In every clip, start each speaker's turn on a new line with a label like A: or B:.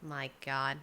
A: My God.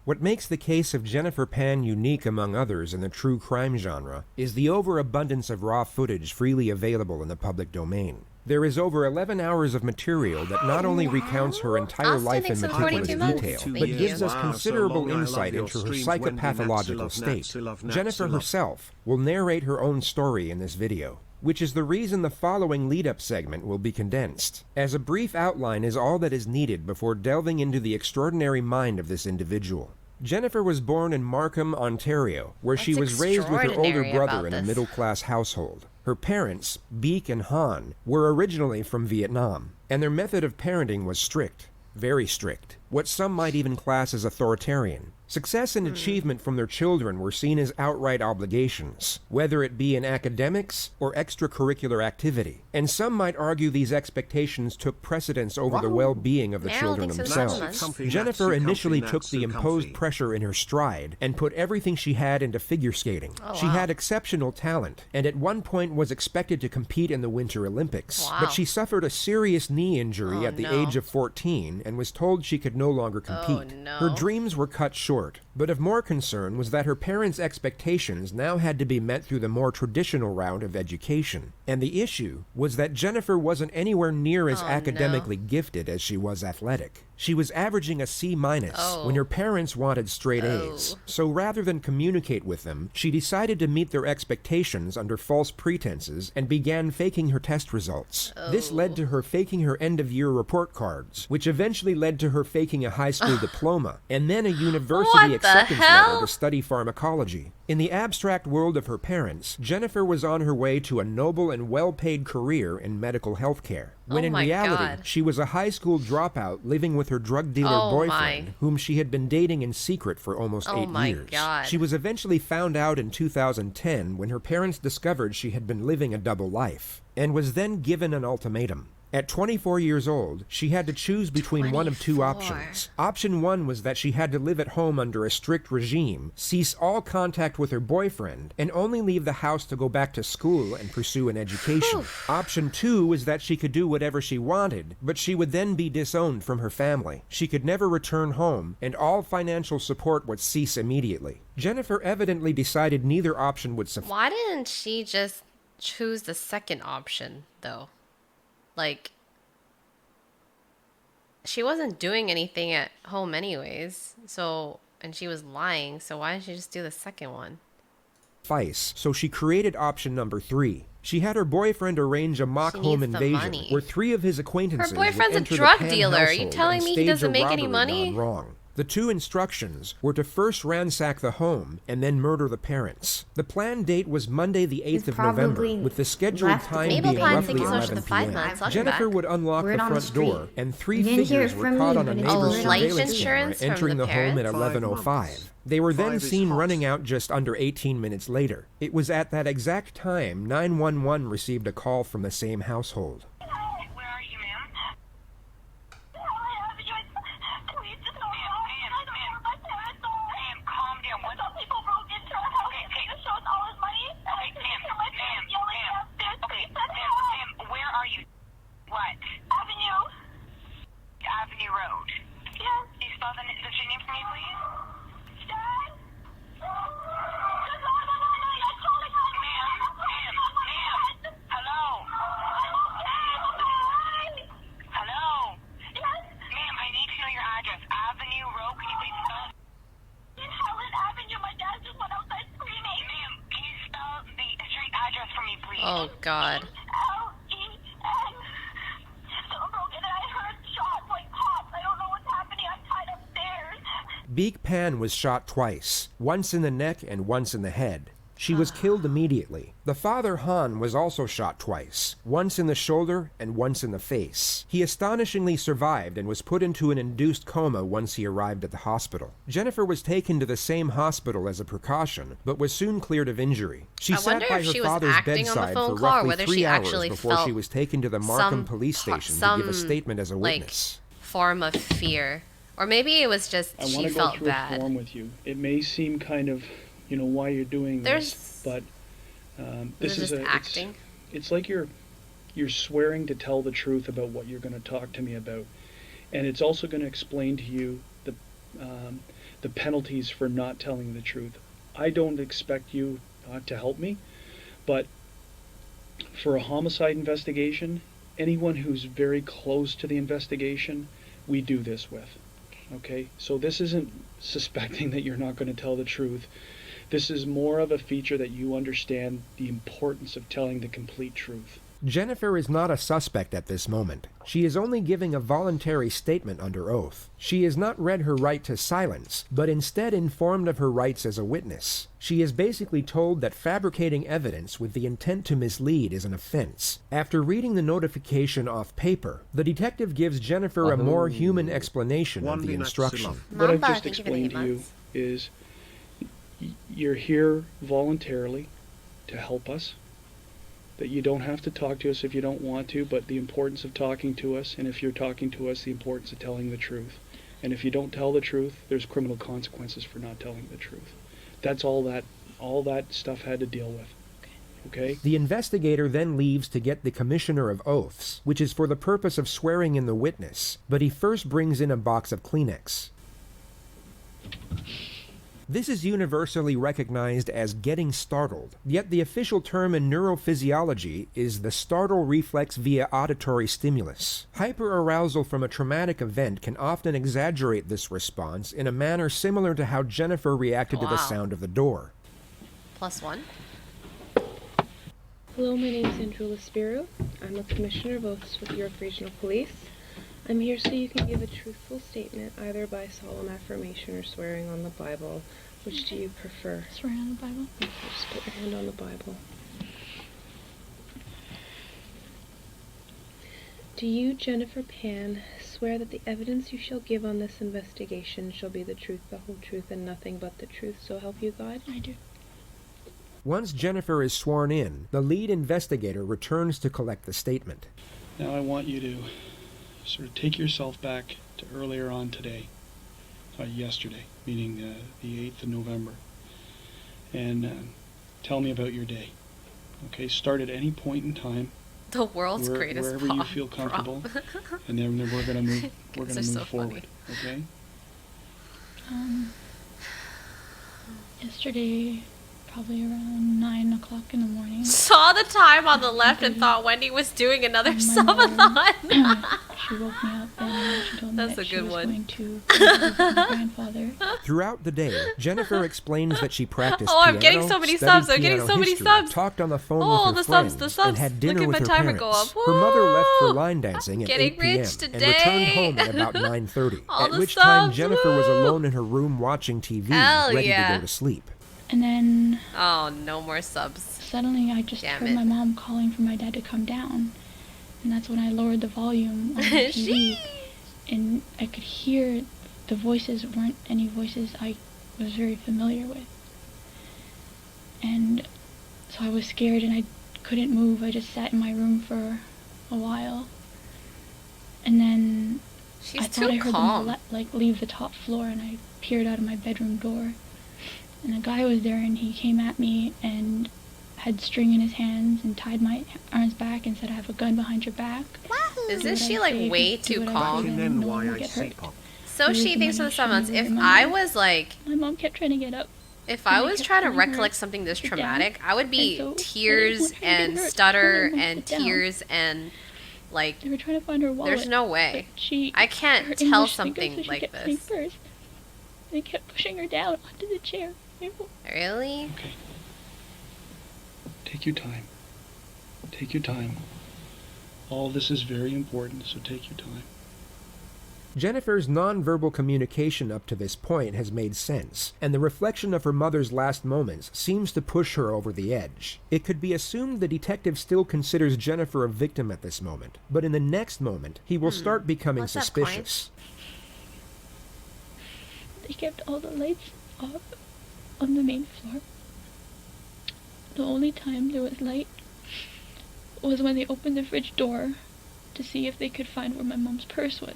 B: What makes the case of Jennifer Pan unique among others in the true crime genre is the overabundance of raw footage freely available in the public domain. There is over 11 hours of material that not only recounts her entire life in meticulous detail, but gives us considerable insight into her psychopathological state. Jennifer herself will narrate her own story in this video, which is the reason the following lead-up segment will be condensed, as a brief outline is all that is needed before delving into the extraordinary mind of this individual. Jennifer was born in Markham, Ontario, where she was raised with her older brother in a middle-class household. Her parents, Beek and Han, were originally from Vietnam, and their method of parenting was strict, very strict, what some might even class as authoritarian. Success and achievement from their children were seen as outright obligations, whether it be in academics or extracurricular activity. And some might argue these expectations took precedence over the well-being of the children themselves. Jennifer initially took the imposed pressure in her stride and put everything she had into figure skating. She had exceptional talent, and at one point was expected to compete in the Winter Olympics. But she suffered a serious knee injury at the age of 14 and was told she could no longer compete. Her dreams were cut short. But of more concern was that her parents' expectations now had to be met through the more traditional route of education. And the issue was that Jennifer wasn't anywhere near as academically gifted as she was athletic. She was averaging a C- when her parents wanted straight A's. So rather than communicate with them, she decided to meet their expectations under false pretenses and began faking her test results. This led to her faking her end-of-year report cards, which eventually led to her faking a high school diploma, and then a university acceptance letter to study pharmacology. In the abstract world of her parents, Jennifer was on her way to a noble and well-paid career in medical health care, when in reality, she was a high school dropout living with her drug dealer boyfriend, whom she had been dating in secret for almost 8 years. She was eventually found out in 2010 when her parents discovered she had been living a double life, and was then given an ultimatum. At 24 years old, she had to choose between one of two options. Option 1 was that she had to live at home under a strict regime, cease all contact with her boyfriend, and only leave the house to go back to school and pursue an education. Option 2 was that she could do whatever she wanted, but she would then be disowned from her family. She could never return home, and all financial support would cease immediately. Jennifer evidently decided neither option would suffice.
A: Why didn't she just choose the second option, though? Like, she wasn't doing anything at home anyways, and she was lying, so why didn't she just do the second one?
B: So she created option number 3. She had her boyfriend arrange a mock home invasion where 3 of his acquaintances
A: her boyfriend's
B: would enter
A: a drug
B: the Pan
A: dealer. Are you
B: household
A: telling me he doesn't make any money?
B: gone wrong. The 2 instructions were to first ransack the home and then murder the parents. The planned date was Monday the 8th of November, with the scheduled time being roughly 11 p.m. Jennifer would unlock the front door, and 3 figures were caught on a neighbor's surveillance camera entering the home at 11:05. They were then seen running out just under 18 minutes later. It was at that exact time 911 received a call from the same household.
A: Oh, God.
B: Beek Pan was shot twice, once in the neck and once in the head. She was killed immediately. The father, Han, was also shot twice, once in the shoulder and once in the face. He astonishingly survived and was put into an induced coma once he arrived at the hospital. Jennifer was taken to the same hospital as a precaution, but was soon cleared of injury. She sat by her father's bedside for roughly 3 hours before she was taken to the Markham police station to give a statement as a witness.
A: Form of fear. Or maybe it was just she felt bad.
C: I want to go through a form with you. It may seem kind of, why you're doing this, but this is
A: acting.
C: It's like you're swearing to tell the truth about what you're going to talk to me about. And it's also going to explain to you the penalties for not telling the truth. I don't expect you to help me, but for a homicide investigation, anyone who's very close to the investigation, we do this with. Okay? So this isn't suspecting that you're not going to tell the truth. This is more of a feature that you understand the importance of telling the complete truth.
B: Jennifer is not a suspect at this moment. She is only giving a voluntary statement under oath. She has not read her right to silence, but instead informed of her rights as a witness. She is basically told that fabricating evidence with the intent to mislead is an offense. After reading the notification off paper, the detective gives Jennifer a more human explanation of the instruction.
C: What I've just explained to you is you're here voluntarily to help us, that you don't have to talk to us if you don't want to, but the importance of talking to us, and if you're talking to us, the importance of telling the truth. And if you don't tell the truth, there's criminal consequences for not telling the truth. That's all that stuff had to deal with. Okay?
B: The investigator then leaves to get the Commissioner of Oaths, which is for the purpose of swearing in the witness, but he first brings in a box of Kleenex. This is universally recognized as getting startled, yet the official term in neurophysiology is the startle reflex via auditory stimulus. Hyperarousal from a traumatic event can often exaggerate this response in a manner similar to how Jennifer reacted to the sound of the door.
A: +1.
D: Hello, my name is Andrew Lespiro. I'm a Commissioner of Oaths with York Regional Police. I'm here so you can give a truthful statement, either by solemn affirmation or swearing on the Bible. Which do you prefer?
E: Swearing on the Bible.
D: Okay, just put your hand on the Bible. Do you, Jennifer Pan, swear that the evidence you shall give on this investigation shall be the truth, the whole truth, and nothing but the truth, so help you God?
E: I do.
B: Once Jennifer is sworn in, the lead investigator returns to collect the statement.
C: Now I want you to sort of take yourself back to earlier on today, yesterday, meaning the 8th of November, and tell me about your day. Okay, start at any point in time.
A: The world's greatest
C: wherever you feel comfortable, and then we're gonna move. We're gonna move forward. Okay.
E: Yesterday, probably around 9 o'clock in the morning.
A: Saw the time on the left and thought Wendy was doing another subathon.
E: She woke me up and she told me
A: That's
E: that
A: a
E: she
A: good
E: was
A: one.
E: going to visit my grandfather.
B: Throughout the day, Jennifer explains that she practiced
A: Oh, I'm
B: piano,
A: getting so many
B: studied
A: subs. I'm getting
B: piano
A: so many
B: history,
A: subs.
B: talked on the phone
A: Oh,
B: with her
A: the subs,
B: friends,
A: the subs.
B: and had dinner
A: Look at
B: with
A: my
B: her
A: timer
B: parents.
A: go up.
B: Her mother left for
A: Woo!
B: line dancing at
A: Getting
B: 8 p.m.
A: rich
B: and
A: today.
B: returned home at about 9:30,
A: All
B: at
A: the
B: which time
A: subs,
B: Jennifer was
A: woo!
B: alone in her room watching TV,
A: Hell
B: ready
A: yeah.
B: to go to sleep.
E: And then
A: Oh, no more subs.
E: suddenly I just
A: Damn
E: heard
A: it.
E: my mom calling for my dad to come down. And that's when I lowered the volume on the TV. And I could hear the voices weren't any voices I was very familiar with. And so I was scared and I couldn't move. I just sat in my room for a while. And then
A: She's
E: I thought I
A: too
E: heard
A: calm.
E: them leave the top floor, and I peered out of my bedroom door. And a guy was there, and he came at me and had string in his hands and tied my arms back and said, "I have a gun behind your back."
A: Isn't she like way too calm?
E: And no one will get hurt.
A: So
E: It
A: she
E: was
A: thinks for
E: money
A: the
E: she
A: 7 months.
E: never
A: If
E: remembered.
A: I was like,
E: My mom kept trying to get up.
A: if I
E: And I
A: was
E: kept
A: trying to
E: telling her,
A: recollect something this
E: "Sit down."
A: traumatic, I would be
E: And so I didn't
A: tears
E: want her to get
A: and
E: hurt. I
A: stutter
E: told her,
A: and
E: "Sit down."
A: tears and like
E: They were trying to find her wallet.
A: there's no way.
E: but she,
A: I can't
E: her
A: tell
E: English
A: something
E: speaker, so she
A: like
E: kept saying
A: this.
E: first. They kept pushing her down onto the chair.
A: Really?
C: Okay. Take your time. Take your time. All this is very important, so take your time.
B: Jennifer's nonverbal communication up to this point has made sense, and the reflection of her mother's last moments seems to push her over the edge. It could be assumed the detective still considers Jennifer a victim at this moment, but in the next moment, he will start becoming
A: What's that,
B: suspicious.
E: They kept all the lights off on the main floor. The only time there was light was when they opened the fridge door to see if they could find where my mom's purse was.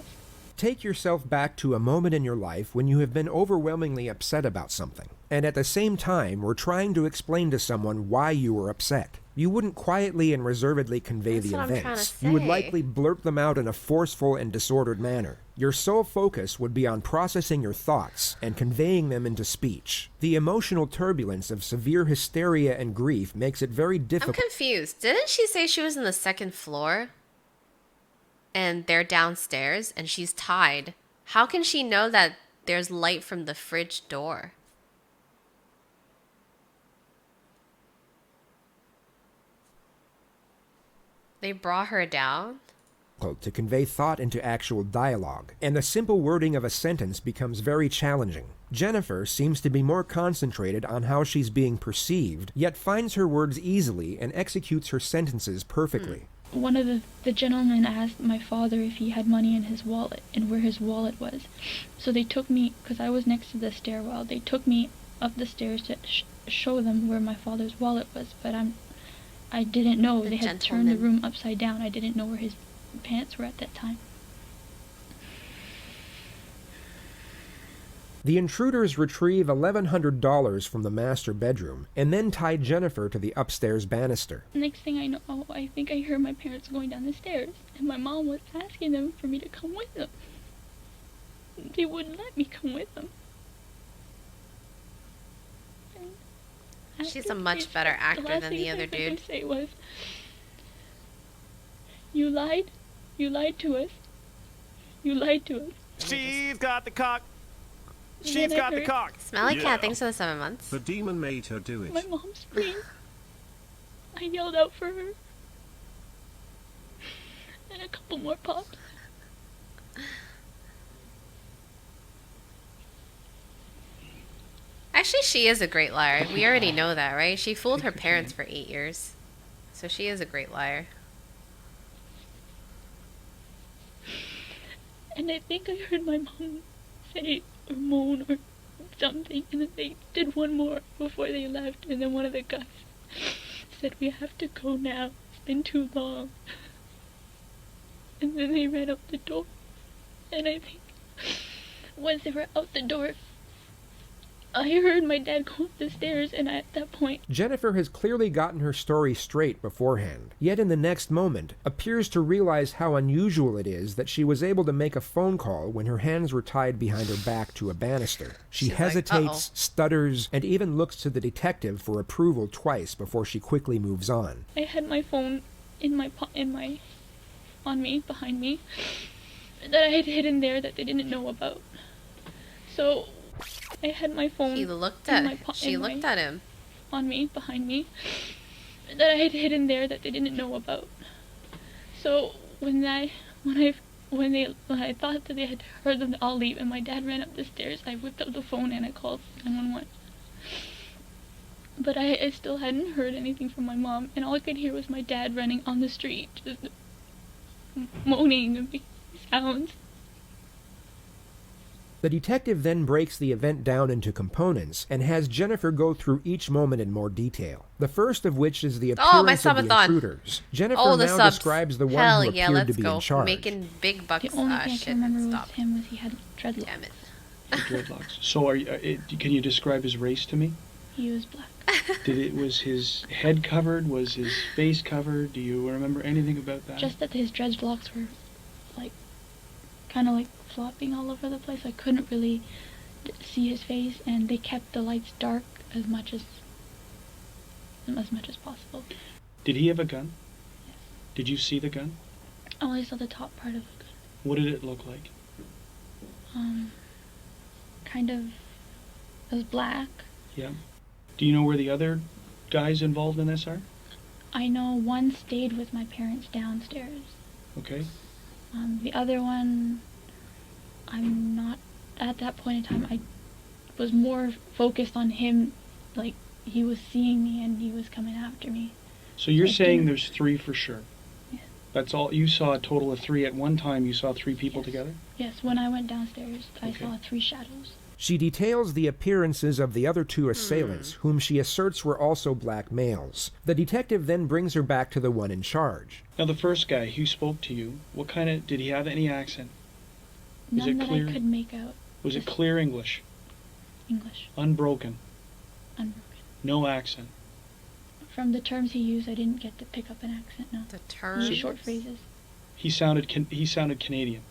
B: Take yourself back to a moment in your life when you have been overwhelmingly upset about something, and at the same time were trying to explain to someone why you were upset. You wouldn't quietly and reservedly convey
A: That's
B: the
A: what I'm trying to
B: events. You would
A: say.
B: likely blurt them out in a forceful and disordered manner. Your sole focus would be on processing your thoughts and conveying them into speech. The emotional turbulence of severe hysteria and grief makes it very
A: I'm
B: difficult.
A: confused. Didn't she say she was in the second floor? And they're downstairs and she's tied. How can she know that there's light from the fridge door? They brought her down?
B: To convey thought into actual dialogue, and the simple wording of a sentence becomes very challenging. Jennifer seems to be more concentrated on how she's being perceived, yet finds her words easily and executes her sentences perfectly.
E: One of the gentlemen asked my father if he had money in his wallet and where his wallet was. So they took me, because I was next to the stairwell, they took me up the stairs to show them where my father's wallet was, but I didn't know. They had turned the room upside down. I didn't know where his pants were at that time.
B: The intruders retrieve $1,100 from the master bedroom and then tie Jennifer to the upstairs banister.
E: Next thing I know, I think I heard my parents going down the stairs, and my mom was asking them for me to come with them. They wouldn't let me come with them.
A: She's a much better actor than the other dude.
E: The say was, "You lied. You lied to us. You lied to us."
F: She's got the cock.
E: And
F: She's
E: then
F: got
E: I
F: the
E: heard
F: cock.
A: Smelly cat, thanks for the 7 months.
G: The demon made her do it.
E: my mom screamed. I yelled out for her. And a couple more pops.
A: Actually, she is a great liar. We already know that, right? She fooled her parents for 8 years. So she is a great liar.
E: And I think I heard my mom say or moan or something, and then they did one more before they left, and then one of the guys said, "We have to go now. It's been too long." And then they ran out the door. And I think once they were out the door, I heard my dad go up the stairs, and at that point,
B: Jennifer has clearly gotten her story straight beforehand, yet in the next moment appears to realize how unusual it is that she was able to make a phone call when her hands were tied behind her back to a banister. She
A: She's like,
B: hesitates,
A: "Uh-oh."
B: stutters, and even looks to the detective for approval twice before she quickly moves on.
E: I had my phone on me, behind me, that I had hidden there that they didn't know about. So I had my phone
A: He looked
E: in
A: at she
E: in
A: looked at him.
E: on me, behind me, that I had hidden there that they didn't know about. So when I thought that they had heard them all leave and my dad ran up the stairs, I whipped up the phone and I called 911. But I still hadn't heard anything from my mom, and all I could hear was my dad running on the street, just moaning and making sounds.
B: The detective then breaks the event down into components and has Jennifer go through each moment in more detail. The first of which is the
A: Oh, my
B: appearance of the
A: subathon.
B: intruders. Jennifer
A: Oh, the
B: now
A: subs.
B: describes the one
A: Hell
B: who
A: yeah,
B: appeared
A: let's
B: to be
A: go.
B: in charge.
A: Making big bucks.
E: The only thing I
A: Shit,
E: can remember
A: stop.
E: was him was he had dreadlocks.
A: Damn it.
C: Dreadlocks. So, can you describe his race to me?
E: He was black.
C: Was his head covered? Was his face covered? Do you remember anything about that?
E: Just that his dreadlocks were kind of like flopping all over the place. I couldn't really see his face, and they kept the lights dark as much as possible.
C: Did he have a gun?
E: Yes.
C: Did you see the gun?
E: I only saw the top part of the gun.
C: What did it look like?
E: Kind of, it was black.
C: Yeah. Do you know where the other guys involved in this are?
E: I know one stayed with my parents downstairs.
C: Okay.
E: The other one, I'm not, at that point in time, I was more focused on him, like, he was seeing me and he was coming after me.
C: So you're
E: I
C: saying
E: think-
C: there's 3 for sure?
E: Yeah.
C: That's all? You saw a total of 3 at one time? You saw 3 people
E: Yes.
C: together?
E: Yes, when I went downstairs, I
C: Okay.
E: saw 3 shadows.
B: She details the appearances of the other 2 assailants, whom she asserts were also black males. The detective then brings her back to the one in charge.
C: Now, the first guy who spoke to you, what kind of, did he have any accent? Was
E: None
C: it
E: that
C: clear?
E: I could make out.
C: Was it
E: Just
C: clear English?
E: English,
C: Unbroken?
E: unbroken.
C: No accent?
E: From the terms he used, I didn't get to pick up an accent, no.
A: The
E: He
A: terms.
E: used short phrases.
C: He sounded Canadian.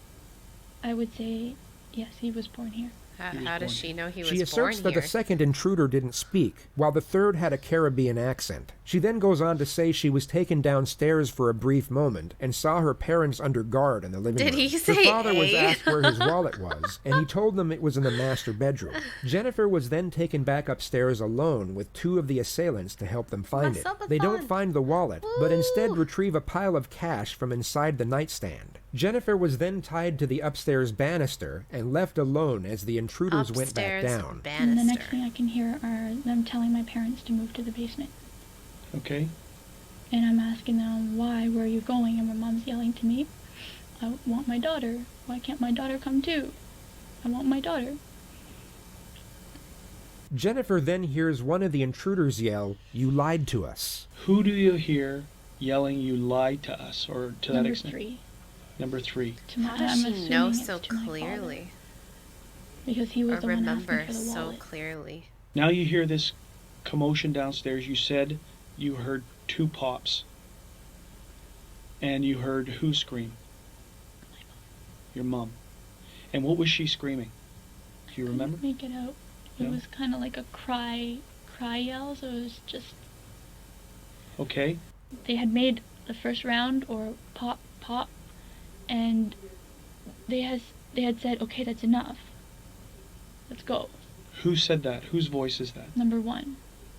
E: I would say, yes, he was born here.
A: How does she know he was
B: She
A: born
B: asserts that
A: here?
B: the second intruder didn't speak, while the third had a Caribbean accent. She then goes on to say she was taken downstairs for a brief moment and saw her parents under guard in the living
A: Did
B: room.
A: he
B: Her
A: say
B: father was
A: A?
B: asked where his wallet was, and he told them it was in the master bedroom. Jennifer was then taken back upstairs alone with two of the assailants to help them find it. They don't find the wallet, but instead retrieve a pile of cash from inside the nightstand. Jennifer was then tied to the upstairs banister and left alone as the intruders went back down.
E: And the next thing I can hear are them telling my parents to move to the basement.
C: Okay.
E: And I'm asking them, why, where are you going? And my mom's yelling to me, I want my daughter. Why can't my daughter come too? I want my daughter.
B: Jennifer then hears one of the intruders yell, "You lied to us."
C: Who do you hear yelling, "You lied to us," or to that
E: Number
C: extent?
E: 3.
C: Number 3.
E: To my,
A: How does
E: I'm
A: she
E: assuming
A: know
E: it's
A: so
E: to my father,
A: clearly?
E: because he was
A: Or
E: the one
A: remember
E: asking for the
A: so
E: wallet.
A: clearly?
C: Now you hear this commotion downstairs. You said you heard 2 pops. And you heard who scream? Your mom. And what was she screaming? Do you remember?
E: I couldn't make it out. It
C: No?
E: was kind of like a cry yell, so it was just,
C: Okay.
E: they had made the first round, or pop, and they had said, okay, that's enough. Let's go.
C: Who said that? Whose voice is that?
E: Number 1.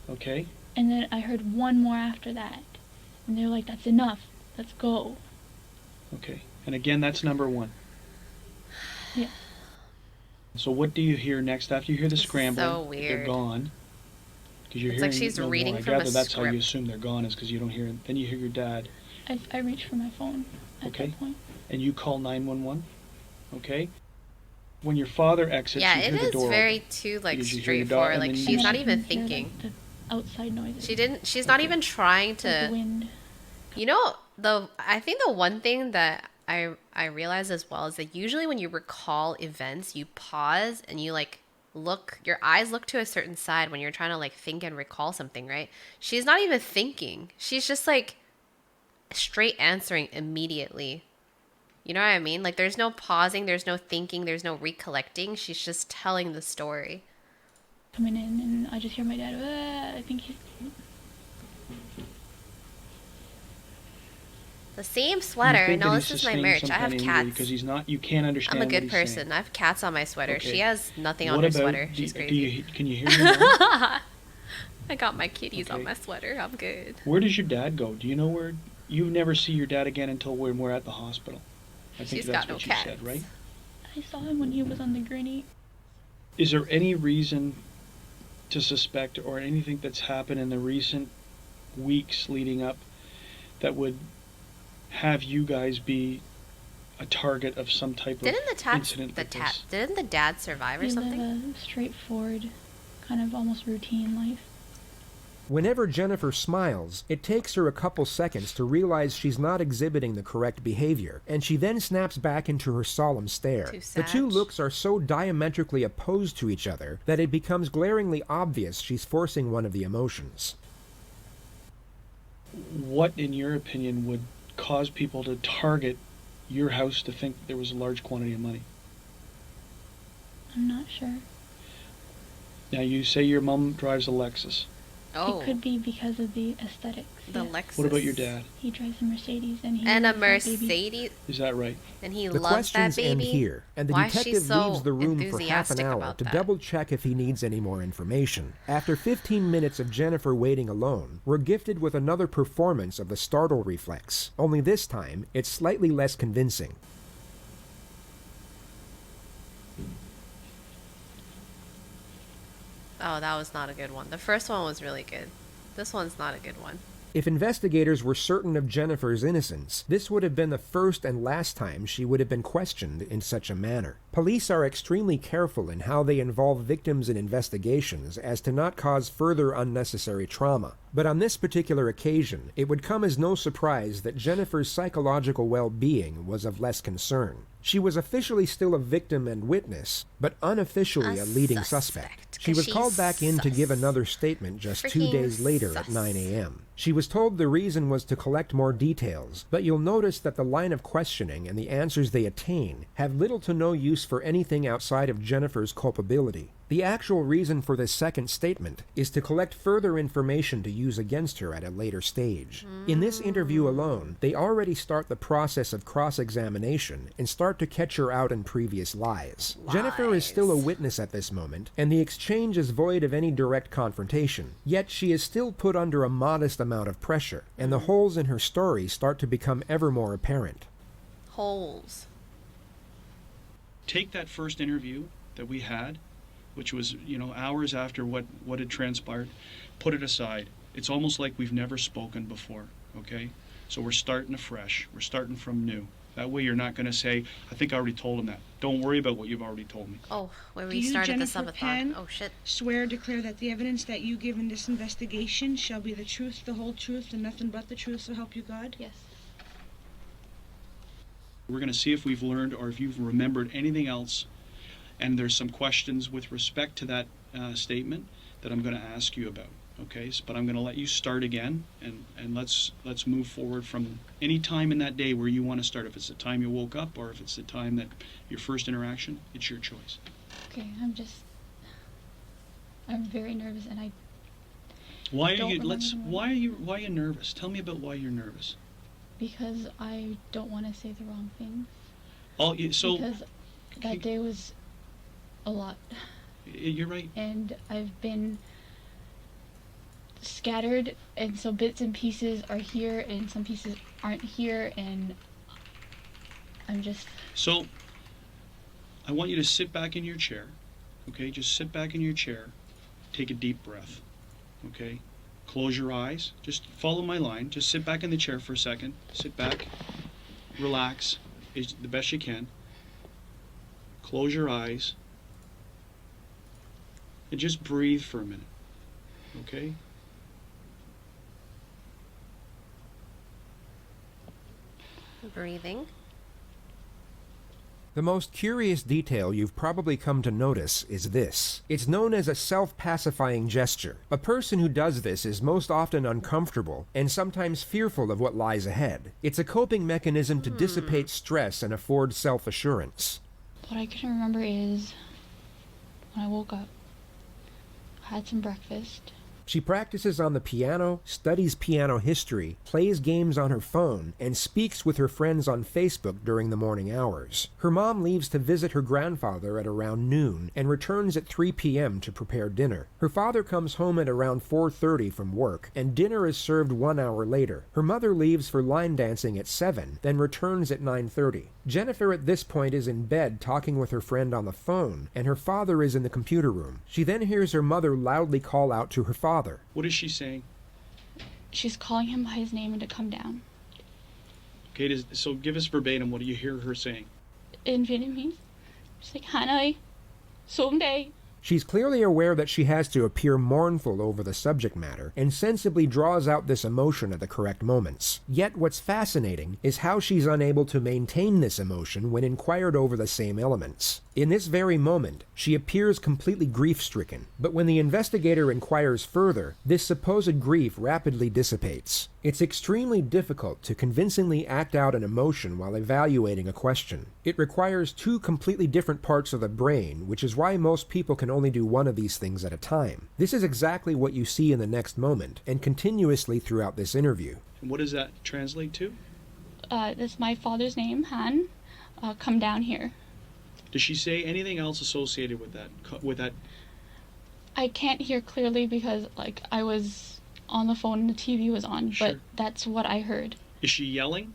C: Okay.
E: And then I heard one more after that. And they were like, that's enough. Let's go.
C: Okay. And again, that's number 1.
E: Yeah.
C: So what do you hear next after you hear the
A: This is
C: scrambling?
A: so
C: that They're
A: weird.
C: gone. Because you're
A: It's
C: hearing
A: like she's
C: no
A: reading
C: more. I
A: from a
C: gather that's how you
A: script.
C: assume they're gone, is because you don't hear it. Then you hear your dad,
E: I reached for my phone at
C: Okay.
E: that point.
C: and you call 911. Okay. When your father exits,
A: Yeah,
C: you
A: it
C: hear the
A: is
C: door
A: very
C: open.
A: too like
C: Did you hear your dog?
A: straightforward.
C: And
A: Like
C: then you
A: she's
C: just-
A: not
E: And I
A: even
E: can hear,
A: thinking.
E: like, the outside noises.
A: She's not
C: Okay.
A: even trying
E: Like the
A: to.
E: wind.
A: You know, I think the one thing that I realize as well is that usually when you recall events, you pause and you like look, your eyes look to a certain side when you're trying to like think and recall something, right? She's not even thinking. She's just like straight answering immediately. You know what I mean? Like there's no pausing, there's no thinking, there's no recollecting. She's just telling the story.
E: Coming in, and I just hear my dad, I think he's...
A: The same
C: You
A: sweater.
C: think
A: No,
C: that
A: this
C: he's
A: is my
C: sustained
A: merch.
C: some
A: I have
C: kind of injury
A: cats.
C: because he's not. You can't understand.
A: I'm a
C: what
A: good
C: he's
A: person.
C: saying.
A: I have cats on my sweater.
C: Okay.
A: She has nothing on
C: What
A: her
C: about?
A: sweater. She's
C: do
A: crazy.
C: you, can you hear your mom?
A: I got my kitties on
C: Okay.
A: my sweater. I'm good.
C: Where does your dad go? Do you know where? You never see your dad again until when we're at the hospital. I think
A: She's
C: that's
A: got no
C: what you
A: cats.
C: said, right?
E: I saw him when he was on the gurney.
C: Is there any reason to suspect, or anything that's happened in the recent weeks leading up, that would have you guys be a target of some type
A: Didn't
C: of incident like this?
A: didn't the dad survive or
E: He
A: something?
E: lived a straightforward, kind of almost routine life.
B: Whenever Jennifer smiles, it takes her a couple seconds to realize she's not exhibiting the correct behavior, and she then snaps back into her solemn stare.
A: Too
B: The two
A: sad.
B: looks are so diametrically opposed to each other that it becomes glaringly obvious she's forcing one of the emotions.
C: What, in your opinion, would cause people to target your house to think there was a large quantity of money?
E: I'm not sure.
C: Now, you say your mom drives a Lexus.
A: Oh,
E: It could be because of the aesthetics.
A: the
E: yeah.
A: Lexus.
C: What about your dad?
E: He drives a Mercedes, and he
A: And a
E: loves that baby.
A: Mercedes,
C: Is that right?
A: and he
B: The
A: loves that
B: questions end
A: baby.
B: here, and the
A: Why is she
B: detective
A: so
B: leaves the room for half an
A: enthusiastic
B: hour
A: about
B: to
A: that?
B: double check if he needs any more information. After 15 minutes of Jennifer waiting alone, we're gifted with another performance of the startle reflex, only this time it's slightly less convincing.
A: Oh, that was not a good one. The first one was really good. This one's not a good one.
B: If investigators were certain of Jennifer's innocence, this would have been the first and last time she would have been questioned in such a manner. Police are extremely careful in how they involve victims in investigations as to not cause further unnecessary trauma. But on this particular occasion, it would come as no surprise that Jennifer's psychological well-being was of less concern. She was officially still a victim and witness, but unofficially a leading suspect. She was called back in to give another statement just 2 days later at 9 a.m. She was told the reason was to collect more details, but you'll notice that the line of questioning and the answers they attain have little to no use for anything outside of Jennifer's culpability. The actual reason for this second statement is to collect further information to use against her at a later stage. In this interview alone, they already start the process of cross-examination and start to catch her out in previous lies. Jennifer is still a witness at this moment, and the exchange is void of any direct confrontation. Yet she is still put under a modest amount of pressure, and the holes in her story start to become ever more apparent.
A: Holes.
C: Take that first interview that we had, which was, hours after what had transpired, put it aside. It's almost like we've never spoken before, okay? So we're starting afresh. We're starting from new. That way you're not going to say, I think I already told him that. Don't worry about what you've already told me.
A: Oh, when we
F: Do you,
A: started the
F: Jennifer
A: subathon.
F: Penn,
A: Oh, shit.
F: swear or declare that the evidence that you give in this investigation shall be the truth, the whole truth, and nothing but the truth, so help you God?
E: Yes.
C: We're going to see if we've learned or if you've remembered anything else. And there's some questions with respect to that statement that I'm going to ask you about. Okay, but I'm going to let you start again, and let's move forward from any time in that day where you want to start. If it's the time you woke up or if it's the time that your first interaction, it's your choice.
E: Okay, I'm very nervous, and I
C: Why are
E: don't
C: you?
E: remember
C: Why are you nervous? Tell me about why you're nervous.
E: because I don't want to say the wrong thing.
C: So
E: Because that day was a lot,
C: you're right.
E: and I've been scattered, and so bits and pieces are here and some pieces aren't here, and I'm just...
C: So I want you to sit back in your chair. Okay, just sit back in your chair. Take a deep breath. Okay, close your eyes. Just follow my line. Just sit back in the chair for a second. Sit back, relax as the best you can. Close your eyes and just breathe for a minute. Okay?
A: Breathing.
B: The most curious detail you've probably come to notice is this. It's known as a self-pacifying gesture. A person who does this is most often uncomfortable and sometimes fearful of what lies ahead. It's a coping mechanism to dissipate stress and afford self-assurance.
E: What I can remember is when I woke up, had some breakfast.
B: She practices on the piano, studies piano history, plays games on her phone, and speaks with her friends on Facebook during the morning hours. Her mom leaves to visit her grandfather at around noon and returns at 3 p.m. to prepare dinner. Her father comes home at around 4:30 from work, and dinner is served 1 hour later. Her mother leaves for line dancing at 7, then returns at 9:30. Jennifer at this point is in bed talking with her friend on the phone, and her father is in the computer room. She then hears her mother loudly call out to her father.
C: What is she saying?
E: She's calling him by his name and to come down.
C: Okay, so give us verbatim. What do you hear her saying?
E: In Vietnamese, she's like, Hanoi, xuống đây.
B: She's clearly aware that she has to appear mournful over the subject matter, and sensibly draws out this emotion at the correct moments. Yet what's fascinating is how she's unable to maintain this emotion when inquired over the same elements. In this very moment, she appears completely grief-stricken, but when the investigator inquires further, this supposed grief rapidly dissipates. It's extremely difficult to convincingly act out an emotion while evaluating a question. It requires two completely different parts of the brain, which is why most people can only do one of these things at a time. This is exactly what you see in the next moment, and continuously throughout this interview.
C: And what does that translate to?
E: That's my father's name, Han. Come down here.
C: Does she say anything else associated with that?
E: I can't hear clearly because, like, I was on the phone and the TV was on,
C: Sure.
E: but that's what I heard.
C: Is she yelling?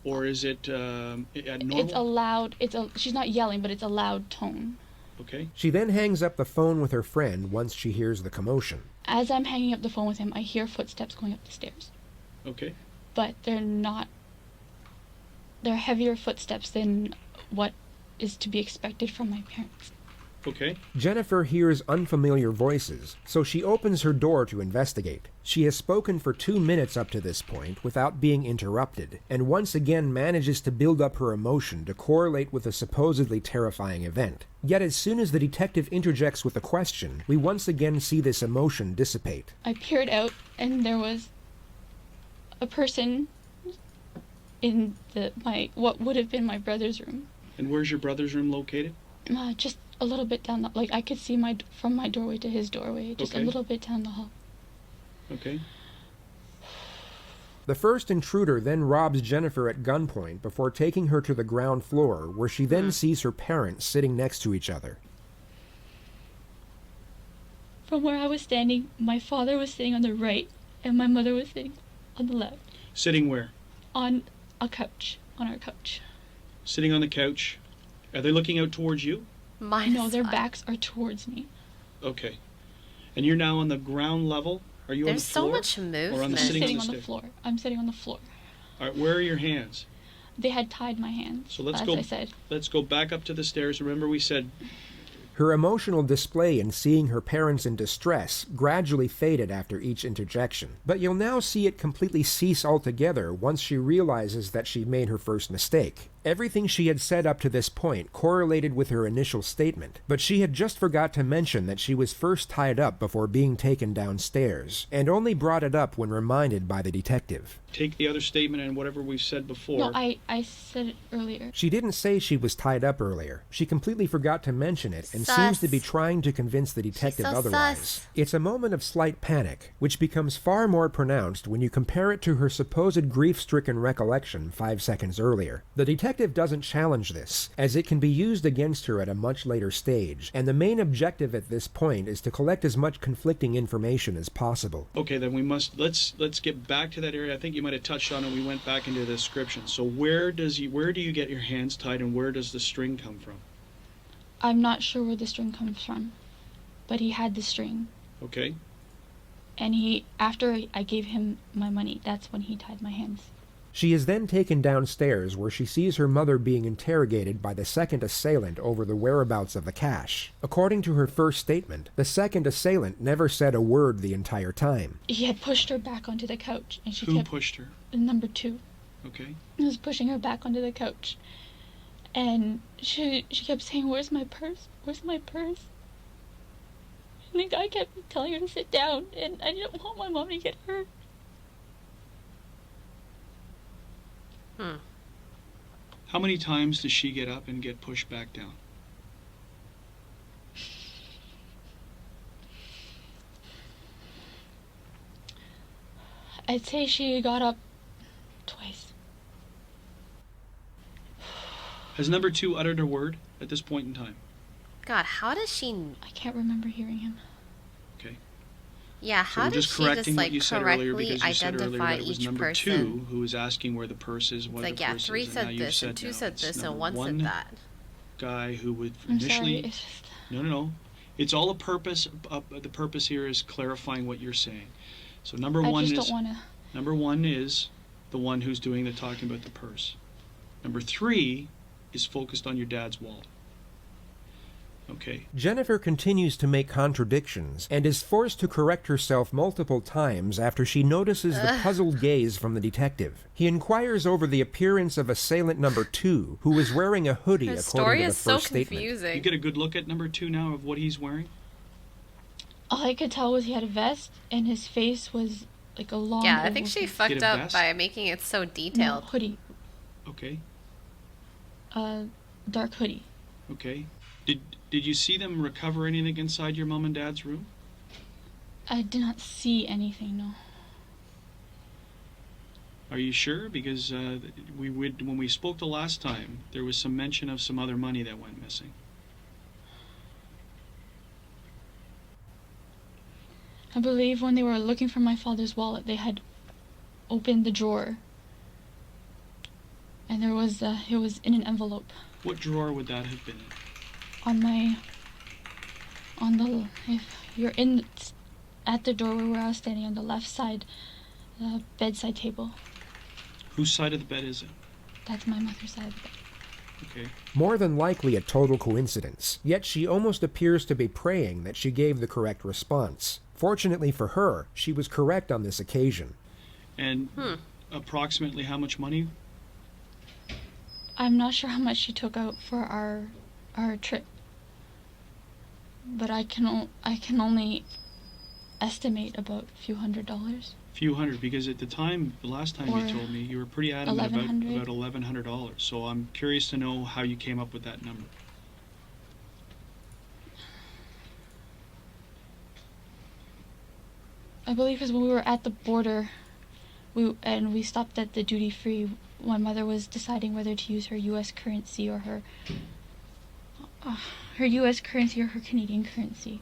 C: Or is it normal?
E: It's a loud, she's not yelling, but it's a loud tone.
C: Okay.
B: She then hangs up the phone with her friend once she hears the commotion.
E: As I'm hanging up the phone with him, I hear footsteps going up the stairs.
C: Okay.
E: But they're heavier footsteps than what is to be expected from my parents.
C: Okay.
B: Jennifer hears unfamiliar voices, so she opens her door to investigate. She has spoken for 2 minutes up to this point without being interrupted, and once again manages to build up her emotion to correlate with a supposedly terrifying event. Yet as soon as the detective interjects with a question, we once again see this emotion dissipate.
E: I peered out, and there was a person in what would have been my brother's room.
C: And where's your brother's room located?
E: Just a little bit down the, I could see from my doorway to his doorway, just
C: Okay.
E: a little bit down the hall.
C: Okay.
B: The first intruder then robs Jennifer at gunpoint before taking her to the ground floor, where she then sees her parents sitting next to each other.
E: From where I was standing, my father was sitting on the right, and my mother was sitting on the left,
C: Sitting where?
E: on our couch.
C: Sitting on the couch. Are they looking out towards you?
E: No, their backs are towards me.
C: Okay. And you're now on the ground level? Are you
A: There's
C: on the floor?
A: so much movement.
C: Or on the
E: I'm
C: sitting
E: sitting
C: on
E: on
C: the
E: the
C: stairs?
E: floor. I'm sitting on the floor.
C: All right, where are your hands?
E: They had tied my hands,
C: So let's
E: as
C: go.
E: I said.
C: Let's go back up to the stairs. Remember we said
B: Her emotional display in seeing her parents in distress gradually faded after each interjection, but you'll now see it completely cease altogether once she realizes that she made her first mistake. Everything she had said up to this point correlated with her initial statement, but she had just forgot to mention that she was first tied up before being taken downstairs, and only brought it up when reminded by the detective.
C: take the other statement and whatever we've said before.
E: No, I said it earlier.
B: She didn't say she was tied up earlier. She completely forgot to mention it and
A: Sus.
B: seems to be trying to convince the detective
A: so
B: otherwise.
A: sus.
B: It's a moment of slight panic, which becomes far more pronounced when you compare it to her supposed grief-stricken recollection 5 seconds earlier. The detective doesn't challenge this, as it can be used against her at a much later stage, and the main objective at this point is to collect as much conflicting information as possible.
C: Okay, then we must let's get back to that area. I think you might have touched on it. We went back into the description. So where do you get your hands tied, and where does the string come from?
E: I'm not sure where the string comes from, but he had the string.
C: Okay.
E: And after I gave him my money, that's when he tied my hands.
B: She is then taken downstairs where she sees her mother being interrogated by the second assailant over the whereabouts of the cash. According to her first statement, the second assailant never said a word the entire time.
E: He had pushed her back onto the couch, and she
C: Who
E: kept
C: pushed her?
E: number 2.
C: Okay.
E: He was pushing her back onto the couch, and she kept saying, "Where's my purse? Where's my purse?" And the guy kept telling her to sit down, and I didn't want my mom to get hurt.
C: How many times does she get up and get pushed back down?
E: I'd say she got up twice.
C: Has number 2 uttered a word at this point in time?
A: God, how does she?
E: I can't remember hearing him.
C: Okay.
A: Yeah,
C: So
A: how
C: we're
A: does
C: just
A: she
C: correcting
A: just
C: what
A: like
C: you said earlier,
A: correctly
C: because you said earlier
A: identify
C: that it was
A: each
C: number
A: person?
C: 2 who was asking where the purse is, what
A: It's like,
C: the
A: yeah,
C: purse
A: 3
C: is, and now
A: said
C: you've
A: this,
C: said
A: and 2
C: no,
A: said
C: it's
A: this, and
C: number
A: 1
C: one
A: said that.
C: guy who would
E: I'm
C: initially.
E: sorry. It's just,
C: No. It's all a purpose. The purpose here is clarifying what you're saying. So number
E: I
C: one
E: just
C: is
E: don't want to.
C: number 1 is the one who's doing the talking about the purse. Number 3 is focused on your dad's wallet. Okay.
B: Jennifer continues to make contradictions and is forced to correct herself multiple times after she notices the puzzled gaze from the detective. He inquires over the appearance of assailant number 2, who is wearing a hoodie
A: Her
B: according
A: story
B: to the
A: is so
B: first statement.
C: You
A: confusing.
C: get a good look at number 2 now of what he's wearing.
E: All I could tell was he had a vest, and his face was like a long.
A: Yeah, I
E: oval
A: think she
E: face.
A: fucked
C: Get a
A: up
C: vest?
A: by making it so
E: No,
A: detailed.
E: hoodie.
C: Okay.
E: Dark hoodie.
C: Okay. Did you see them recover anything inside your mom and dad's room?
E: I did not see anything, no.
C: Are you sure? Because when we spoke the last time, there was some mention of some other money that went missing.
E: I believe when they were looking for my father's wallet, they had opened the drawer, and there was it was in an envelope
C: What drawer would that have been in?
E: if you're at the doorway where I was standing on the left side, bedside table.
C: Whose side of the bed is it?
E: That's my mother's side of the bed.
C: Okay.
B: More than likely a total coincidence, yet she almost appears to be praying that she gave the correct response. Fortunately for her, she was correct on this occasion.
C: And approximately how much money?
E: I'm not sure how much she took out for our trip, but I can only estimate about a few $100s.
C: Few hundred, because at the time, the last time
E: Or
C: you told me, you were pretty adamant about
E: $1,100.
C: $1,100. So I'm curious to know how you came up with that number.
E: I believe because when we were at the border, we stopped at the duty free. My mother was deciding whether to use her U.S. currency or her U.S. currency or her Canadian currency.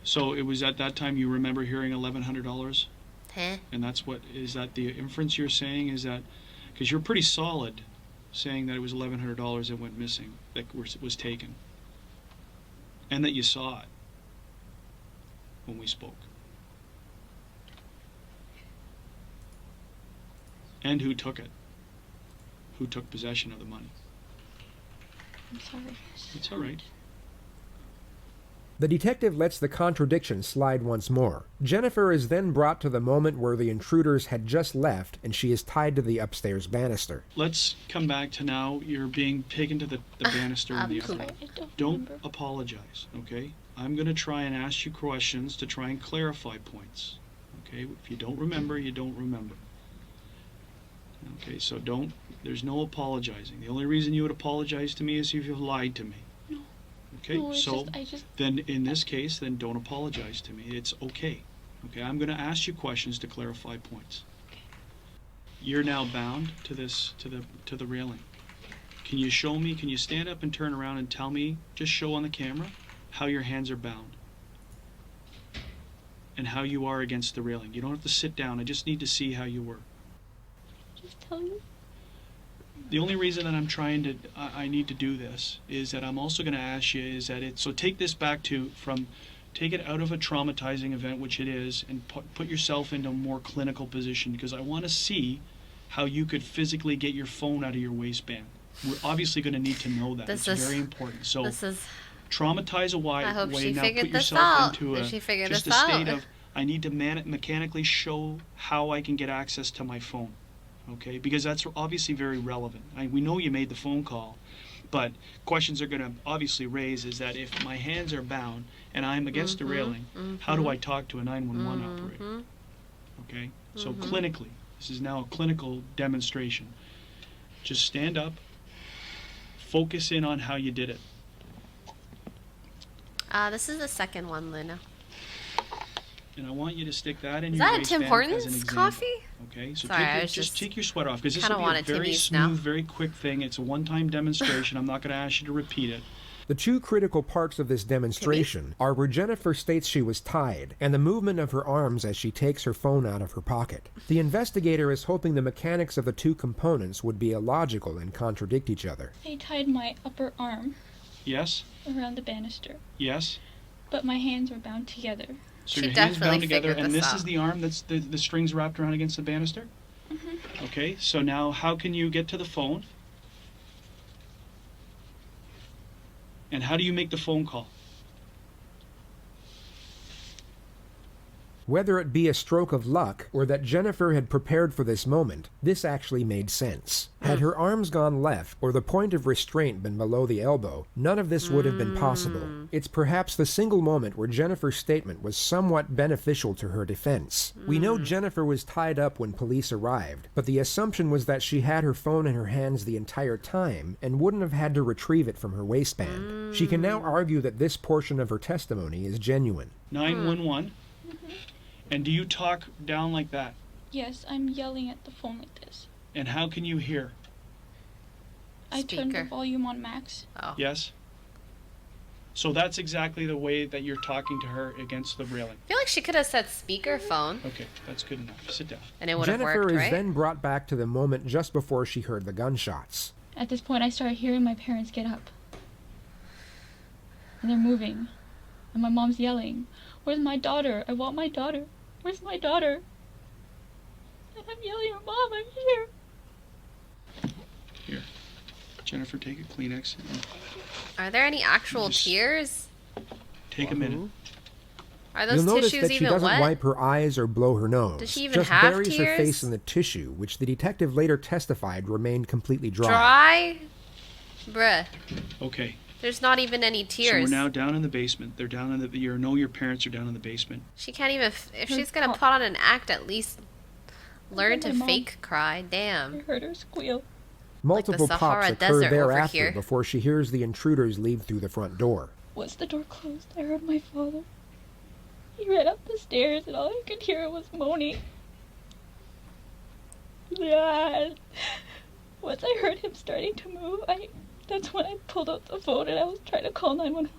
C: So it was at that time you remember hearing $1,100,
A: Huh?
C: and that's what is that the inference you're saying is that because you're pretty solid, saying that it was $1,100 that went missing, that was taken, and that you saw it when we spoke, and who took it, who took possession of the money.
E: I'm sorry.
C: It's all right.
B: The detective lets the contradiction slide once more. Jennifer is then brought to the moment where the intruders had just left and she is tied to the upstairs banister.
C: Let's come back to now. You're being taken to the banister in the
A: cool.
C: upper.
E: I don't
C: Don't
E: remember.
C: apologize, okay? I'm going to try and ask you questions to try and clarify points, okay? If you don't remember, you don't remember. Okay, so there's no apologizing. The only reason you would apologize to me is if you lied to me.
E: No.
C: Okay,
E: No, it's
C: so
E: I just
C: then in this case, then don't apologize to me. It's okay. Okay, I'm going to ask you questions to clarify points.
E: Okay.
C: You're now bound to this, to the railing. Can you show me, can you stand up and turn around and tell me, just show on the camera, how your hands are bound? And how you are against the railing. You don't have to sit down, I just need to see how you were.
E: just tell you.
C: The only reason that I'm trying to, I need to do this, is that I'm also going to ask you, is that so take this back to, take it out of a traumatizing event, which it is, and put yourself into a more clinical position, because I want to see how you could physically get your phone out of your waistband. We're obviously going to need to know that.
A: This
C: It's
A: is-
C: very important. So
A: This is.
C: traumatize a
A: I hope
C: way,
A: she
C: now
A: figured
C: put
A: this
C: yourself
A: out.
C: into
A: Did she figure
C: just
A: this
C: a state
A: out?
C: of, I need to mechanically show how I can get access to my phone. Okay, because that's obviously very relevant. We know you made the phone call, but questions are going to obviously raise is that if my hands are bound and I'm against the railing, how do I talk to a 911 operator? Okay, so clinically, this is now a clinical demonstration. Just stand up, focus in on how you did it.
A: This is the second one, Luna.
C: And I want you to stick that in
A: Is
C: your
A: that a
C: waistband
A: Tim
C: as an
A: Hortons
C: example.
A: coffee?
C: Okay, so
A: Sorry, I was
C: just
A: just
C: take your sweater off, because this
A: kinda
C: will be a
A: wanted
C: very
A: Timmy's
C: smooth,
A: now.
C: very quick thing. It's a one-time demonstration. I'm not going to ask you to repeat it.
B: The two critical parts of this demonstration are where Jennifer states she was tied, and the movement of her arms as she takes her phone out of her pocket. The investigator is hoping the mechanics of the two components would be illogical and contradict each other.
E: I tied my upper arm
C: Yes?
E: around the banister,
C: Yes?
E: but my hands were bound together.
C: So
A: She
C: your hands
A: definitely
C: bound together,
A: figured
C: and
A: this
C: this
A: out.
C: is the arm that's the strings wrapped around against the banister? Okay, so now how can you get to the phone? And how do you make the phone call?
B: Whether it be a stroke of luck or that Jennifer had prepared for this moment, this actually made sense. Had her arms gone left or the point of restraint been below the elbow, none of this would have been possible. It's perhaps the single moment where Jennifer's statement was somewhat beneficial to her defense. We know Jennifer was tied up when police arrived, but the assumption was that she had her phone in her hands the entire time and wouldn't have had to retrieve it from her waistband. She can now argue that this portion of her testimony is genuine.
C: 911? And do you talk down like that?
E: Yes, I'm yelling at the phone like this.
C: And how can you hear?
E: I turned the
A: Speaker.
E: volume on max.
A: Oh.
C: Yes? So that's exactly the way that you're talking to her against the railing.
A: I feel like she could have said speakerphone,
C: Okay, that's good enough. Sit down.
A: and it would have
B: Jennifer
A: worked,
B: is
A: right?
B: then brought back to the moment just before she heard the gunshots.
E: At this point, I started hearing my parents get up. And they're moving. And my mom's yelling, "Where's my daughter? I want my daughter. Where's my daughter?" And I'm yelling, "Mom, I'm here."
C: Here. Jennifer, take a Kleenex and
A: Are there any actual
C: Just-
A: tears?
C: take a minute.
A: Are
B: You'll
A: those
B: notice
A: tissues
B: that she
A: even
B: doesn't
A: wet?
B: wipe her eyes or blow her nose.
A: Does she even
B: just
A: have
B: buries her
A: tears?
B: face in the tissue, which the detective later testified remained completely dry.
A: Dry? Bruh.
C: Okay.
A: There's not even any
C: So
A: tears.
C: we're now down in the basement. They're down in the. You know your parents are down in the basement.
A: She can't even. If she's gonna put on an act, at least learn to
E: My mom-
A: fake cry.
E: I
A: Damn.
E: heard her squeal.
B: Multiple
A: Sahara
B: pops
A: Desert
B: occur
A: over
B: thereafter
A: here.
B: before she hears the intruders leave through the front door.
E: Once the door closed, I heard my father. He ran up the stairs, and all I could hear was moaning. Yeah. Once I heard him starting to move, that's when I pulled out the phone and I was trying to call 911.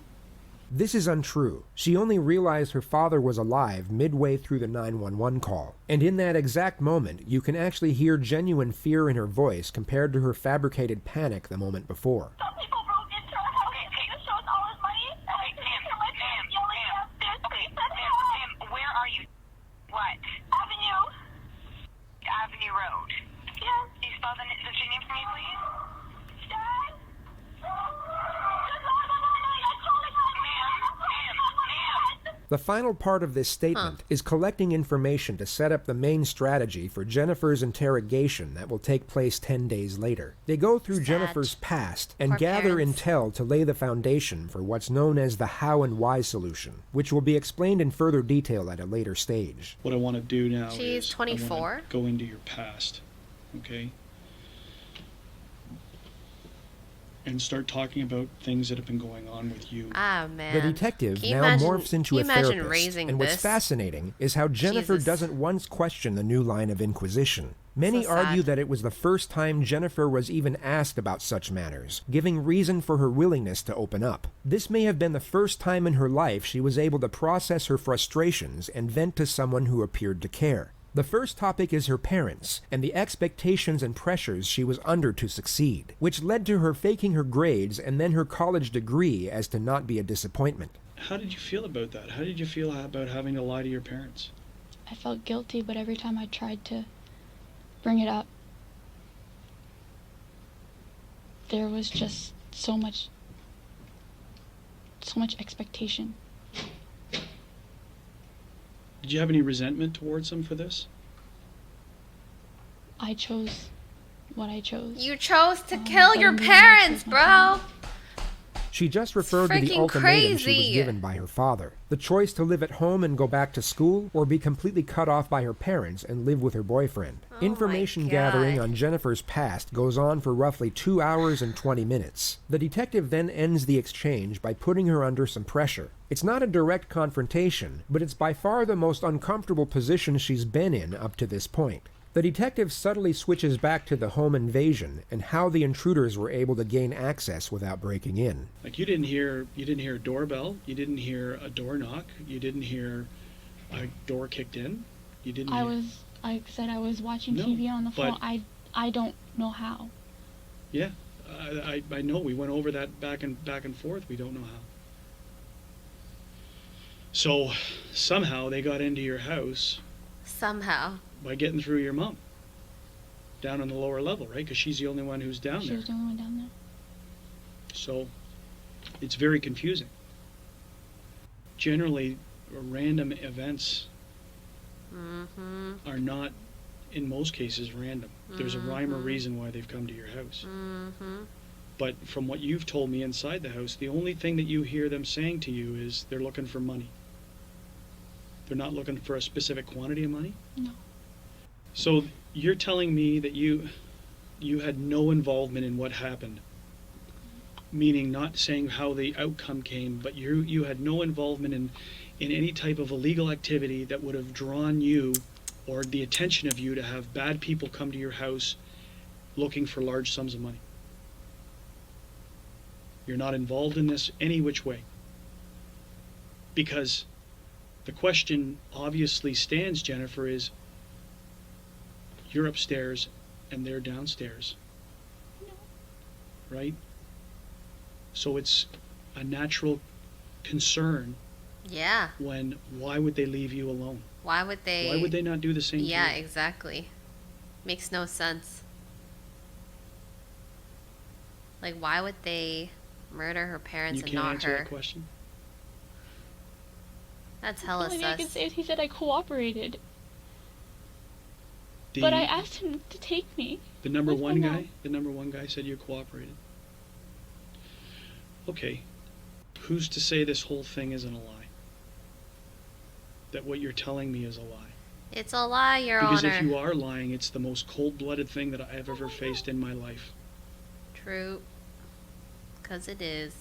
B: This is untrue. She only realized her father was alive midway through the 911 call. And in that exact moment, you can actually hear genuine fear in her voice compared to her fabricated panic the moment before.
G: Some people broke into our house and paid us all his money. And they came from my parents yelling upstairs. Please send help.
H: Where are you? What?
G: Avenue.
H: Avenue Road.
G: Yes.
H: Can you spell the street name for me, please?
G: Dad.
B: The final part of this statement is collecting information to set up the main strategy for Jennifer's interrogation that will take place 10 days later. They go through
A: Sad.
B: Jennifer's past and
A: Poor
B: gather
A: parents.
B: intel to lay the foundation for what's known as the how and why solution, which will be explained in further detail at a later stage.
C: What I want to do now
A: She's
C: is
A: 24?
C: I want to go into your past, okay? And start talking about things that have been going on with you.
A: Ah man.
B: The detective
A: Can you
B: now
A: imagine-
B: morphs into
A: can
B: a
A: you imagine
B: therapist,
A: raising
B: and what's
A: this?
B: fascinating is how Jennifer
A: Jesus.
B: doesn't once question the new line of inquisition. Many
A: So
B: argue
A: sad.
B: that it was the first time Jennifer was even asked about such matters, giving reason for her willingness to open up. This may have been the first time in her life she was able to process her frustrations and vent to someone who appeared to care. The first topic is her parents, and the expectations and pressures she was under to succeed, which led to her faking her grades and then her college degree as to not be a disappointment.
C: How did you feel about that? How did you feel about having to lie to your parents?
E: I felt guilty, but every time I tried to bring it up, there was just so much expectation.
C: Did you have any resentment towards them for this?
E: I chose what I chose.
A: You chose to
E: Oh,
A: kill
E: but
A: your
E: I'm gonna
A: parents,
E: choose my
A: bro.
B: She just referred to the
A: freaking
B: ultimatum she was
A: crazy.
B: given by her father. The choice to live at home and go back to school, or be completely cut off by her parents and live with her boyfriend.
A: Oh
B: Information
A: my
B: gathering
A: God.
B: on Jennifer's past goes on for roughly 2 hours and 20 minutes. The detective then ends the exchange by putting her under some pressure. It's not a direct confrontation, but it's by far the most uncomfortable position she's been in up to this point. The detective subtly switches back to the home invasion and how the intruders were able to gain access without breaking in.
C: Like you didn't hear a doorbell, you didn't hear a door knock, you didn't hear a door kicked in, you didn't.
E: I said I was watching
C: No,
E: TV on the phone.
C: but-
E: I don't know how.
C: Yeah, I know. We went over that back and forth. We don't know how. So somehow they got into your house
A: Somehow.
C: by getting through your mom down on the lower level, right? Because she's the only one who's down
E: She
C: there.
E: was the only one down there.
C: So it's very confusing. Generally, random events
A: Mm-hmm.
C: are not, in most cases, random. There's a rhyme or reason why they've come to your house.
A: Mm-hmm.
C: But from what you've told me inside the house, the only thing that you hear them saying to you is they're looking for money. They're not looking for a specific quantity of money?
E: No.
C: So you're telling me that you had no involvement in what happened, meaning not saying how the outcome came, but you had no involvement in any type of illegal activity that would have drawn you or the attention of you to have bad people come to your house looking for large sums of money. You're not involved in this any which way. Because the question obviously stands, Jennifer, is you're upstairs and they're downstairs. Right? So it's a natural concern
A: Yeah.
C: when why would they leave you alone?
A: Why would they?
C: Why would they not do the same
A: Yeah,
C: to you?
A: exactly. Makes no sense. Like, why would they murder her parents
C: You
A: and
C: can't
A: not
C: answer
A: her?
C: that question?
A: That's
E: The
A: hella
E: only thing I can
A: sus.
E: say is he said I cooperated. But I asked him to take me.
C: The number
E: with my
C: one
E: mom.
C: guy? The number one guy said you cooperated. Okay. Who's to say this whole thing isn't a lie? That what you're telling me is a lie?
A: It's a lie, Your
C: Because
A: Honor.
C: if you are lying, it's the most cold-blooded thing that I've ever faced in my life.
A: True. 'Cause it is.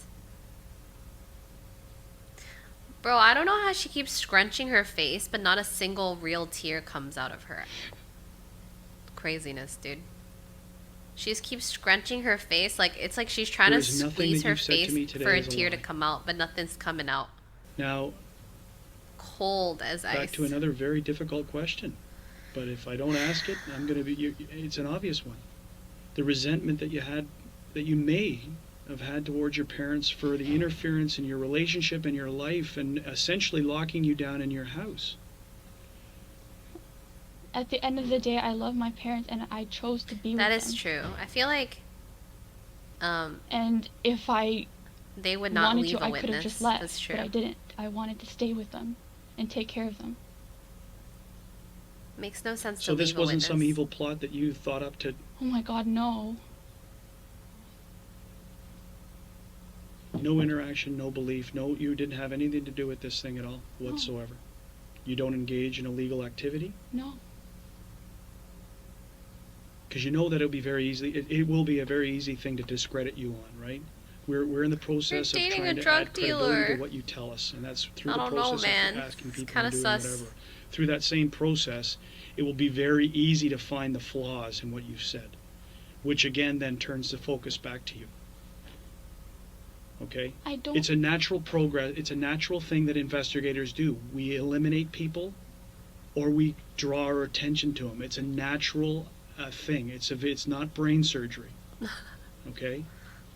A: Bro, I don't know how she keeps scrunching her face, but not a single real tear comes out of her. Craziness, dude. She just keeps scrunching her face like it's like she's trying
C: There
A: to
C: is nothing
A: squeeze
C: that
A: her
C: you've said to
A: face
C: me today
A: for a
C: is a
A: tear to
C: lie.
A: come out, but nothing's coming out.
C: Now,
A: Cold as ice.
C: back to another very difficult question. But if I don't ask it, I'm going to be... It's an obvious one. The resentment that you may have had towards your parents for the interference in your relationship and your life and essentially locking you down in your house.
E: At the end of the day, I love my parents and I chose to be with them.
A: That is true. I feel like
E: And if I
A: they would not
E: wanted
A: leave
E: to,
A: a
E: I could have
A: witness.
E: just left.
A: That's true.
E: But I didn't. I wanted to stay with them and take care of them.
A: Makes no sense
C: So
A: to
C: this
A: leave a
C: wasn't
A: witness.
C: some evil plot that you thought up to...
E: Oh my God, no.
C: No interaction, no belief, you didn't have anything to do with this thing at all whatsoever. You don't engage in illegal activity?
E: No.
C: Because you know that it'll be very easily, it will be a very easy thing to discredit you on, right? We're in the process of
A: dating
C: trying
A: a
C: to
A: drug
C: add credibility
A: dealer.
C: to what you tell us, and that's through
A: I
C: the
A: don't know,
C: process
A: man.
C: of asking
A: It's
C: people
A: kinda
C: and doing
A: sus.
C: whatever. Through that same process, it will be very easy to find the flaws in what you've said, which again then turns the focus back to you. Okay?
E: I don't.
C: It's a natural progress. It's a natural thing that investigators do. We eliminate people, or we draw our attention to them. It's a natural thing. It's not brain surgery. Okay.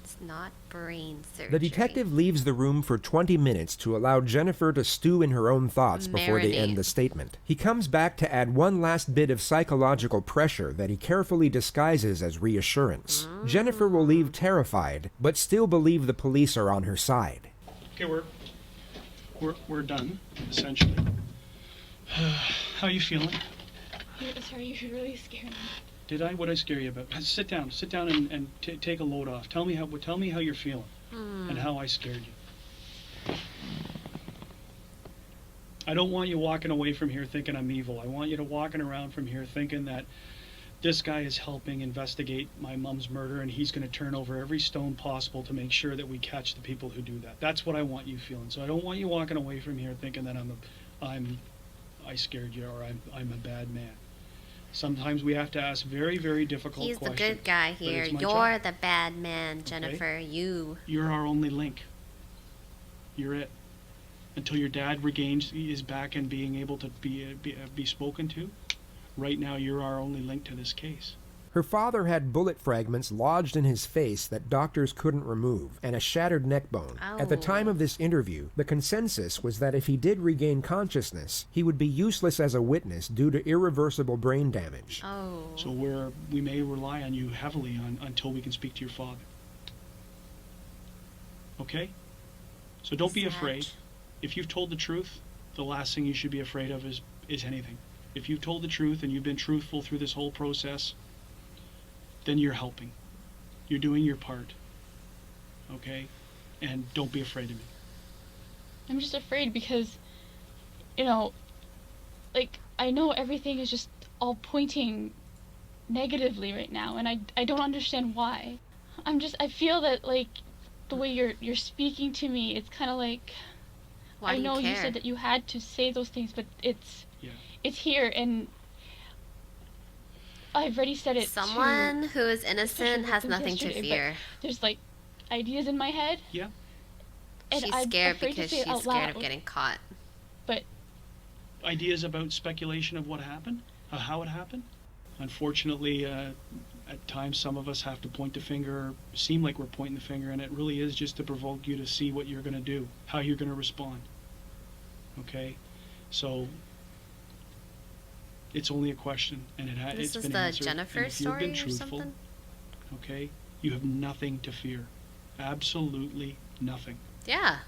A: It's not brain surgery.
B: The detective leaves the room for 20 minutes to allow Jennifer to stew in her own thoughts before they end
A: Marinate.
B: the statement. He comes back to add one last bit of psychological pressure that he carefully disguises as reassurance. Jennifer will leave terrified, but still believe the police are on her side.
C: Okay, we're done essentially. How are you feeling?
E: Sorry, you really scared me.
C: Did I? What did I scare you about? Sit down and take a load off. Tell me how you're feeling and how I scared you. I don't want you walking away from here thinking I'm evil. I want you to walking around from here thinking that this guy is helping investigate my mom's murder and he's going to turn over every stone possible to make sure that we catch the people who do that. That's what I want you feeling. So I don't want you walking away from here thinking that I scared you or I'm a bad man. Sometimes we have to ask very, very difficult
A: He's
C: questions.
A: the good guy
C: but
A: here.
C: it's my
A: You're
C: job.
A: the bad man, Jennifer. You.
C: You're our only link. You're it. Until your dad is back and being able to be spoken to, right now you're our only link to this case.
B: Her father had bullet fragments lodged in his face that doctors couldn't remove, and a shattered neck bone. At the time of this interview, the consensus was that if he did regain consciousness, he would be useless as a witness due to irreversible brain damage.
A: Oh.
C: So we may rely on you heavily until we can speak to your father. Okay? So don't be afraid. If you've told the truth, the last thing you should be afraid of is anything. If you've told the truth and you've been truthful through this whole process, then you're helping. You're doing your part. Okay? And don't be afraid of me.
E: I'm just afraid because, like, I know everything is just all pointing negatively right now, and I don't understand why. I feel that, like, the way you're speaking to me, it's kind of like,
A: Why do
E: I know
A: you
E: you
A: care?
E: said that you had to say those things, but it's here, and I've already said it
A: Someone who is
E: especially
A: innocent has
E: victims
A: nothing to
E: yesterday,
A: fear.
E: but there's, like, ideas in my head.
C: Yeah.
E: And
A: She's
E: I'm
A: scared
E: afraid to
A: because
E: say it
A: she's
E: out
A: scared of
E: loud.
A: getting caught.
E: But
C: Ideas about speculation of what happened? How it happened? Unfortunately, at times some of us have to point the finger, seem like we're pointing the finger, and it really is just to provoke you to see what you're going to do, how you're going to respond. Okay? So, it's only a question, and it's
A: This is
C: been
A: the
C: answered.
A: Jennifer
C: And if you've been
A: story or
C: truthful,
A: something?
C: okay, You have nothing to fear. Absolutely nothing.
A: Yeah.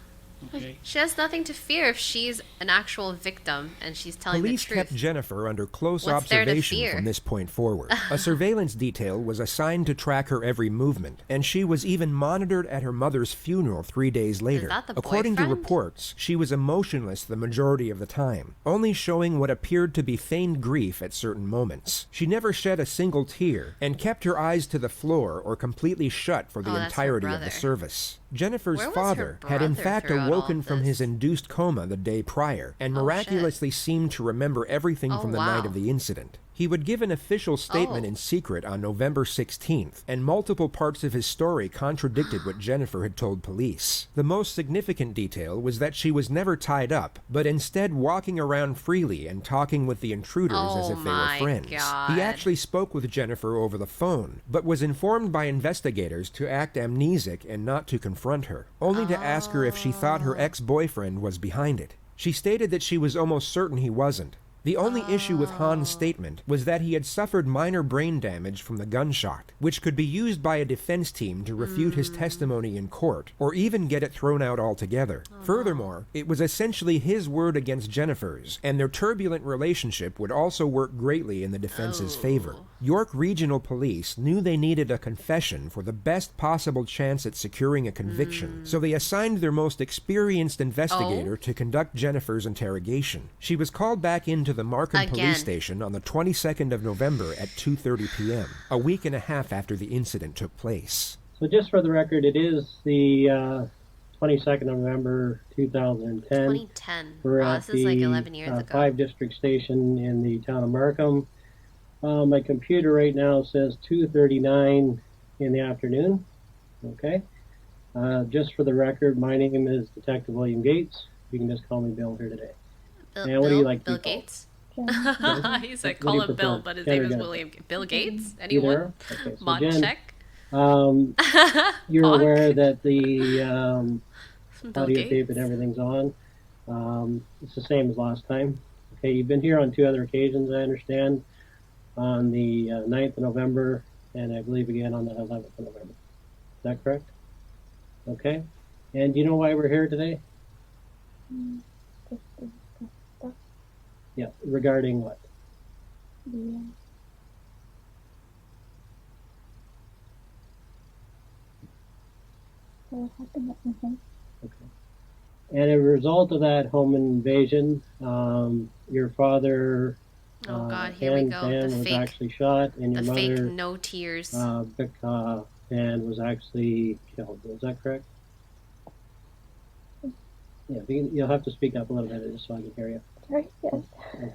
C: Okay?
A: She has nothing to fear if she's an actual victim and she's telling
B: Police
A: the truth.
B: kept Jennifer under close
A: What's there to
B: observation
A: fear?
B: from this point forward. A surveillance detail was assigned to track her every movement, and she was even monitored at her mother's funeral 3 days later.
A: that the
B: According to
A: boyfriend?
B: reports, she was emotionless the majority of the time, only showing what appeared to be feigned grief at certain moments. She never shed a single tear, and kept her eyes to the floor or completely shut for the
A: Oh, that's her
B: entirety of the
A: brother.
B: service. Jennifer's
A: Where was
B: father
A: her
B: had in
A: brother
B: fact
A: throughout all
B: awoken
A: of
B: from
A: this?
B: his induced coma the day prior, and
A: Oh,
B: miraculously seemed to remember everything
A: Oh,
B: from the
A: wow.
B: night of the incident. He would give an official statement
A: Oh.
B: in secret on November 16th, and multiple parts of his story contradicted what Jennifer had told police. The most significant detail was that she was never tied up, but instead walking around freely and talking with the intruders as
A: Oh
B: if they were
A: my
B: friends.
A: God.
B: He actually spoke with Jennifer over the phone, but was informed by investigators to act amnesic and not to confront her, only to ask her if she thought her ex-boyfriend was behind it. She stated that she was almost certain he wasn't. The only issue with Han's statement was that he had suffered minor brain damage from the gunshot, which could be used by a defense team to refute his testimony in court, or even get it thrown out altogether. Furthermore, it was essentially his word against Jennifer's, and their turbulent relationship would also work greatly in the defense's favor. York Regional Police knew they needed a confession for the best possible chance at securing a conviction, so they assigned their most experienced investigator to conduct Jennifer's interrogation. She was called back into the Markham
A: Again.
B: Police Station on the 22nd of November at 2:30 p.m., a week and a half after the incident took place.
I: So just for the record, it is the 22nd of November 2010.
A: 2010.
I: We're
A: Wow,
I: at
A: this is like
I: the
A: 11 years ago.
I: 5 District Station in the town of Markham. My computer right now says 2:39 in the afternoon. Okay. Just for the record, my name is Detective William Gates. You can just call me Bill here today. And what do you like to
A: Bill
I: be called?
A: Gates?
I: Yes.
A: He said
I: What do
A: call
I: you
A: him Bill,
I: prefer?
A: but his
I: Jen or
A: name is
I: Jennifer?
A: William. Bill Gates?
I: You
A: Anyone?
I: there? Okay, so
A: Mod
I: Jen,
A: check?
I: you're
A: Fuck.
I: aware that the
A: Bill
I: audio tape
A: Gates?
I: and everything's on. It's the same as last time. Okay, you've been here on 2 other occasions, I understand, on the 9th of November, and I believe again on the 11th of November. Is that correct? Okay. And do you know why we're here today? Yeah, regarding what?
E: What happened at my home?
I: Okay. And as a result of that home invasion, your father,
A: Oh God, here we
I: Pan
A: go.
I: Pan,
A: The
I: was
A: fake,
I: actually shot, and your
A: the fake
I: mother,
A: no tears.
I: Vic Pan, was actually killed. Is that correct? Yeah, you'll have to speak up a little bit just so I can hear you.
E: Sorry, yes.
I: Okay.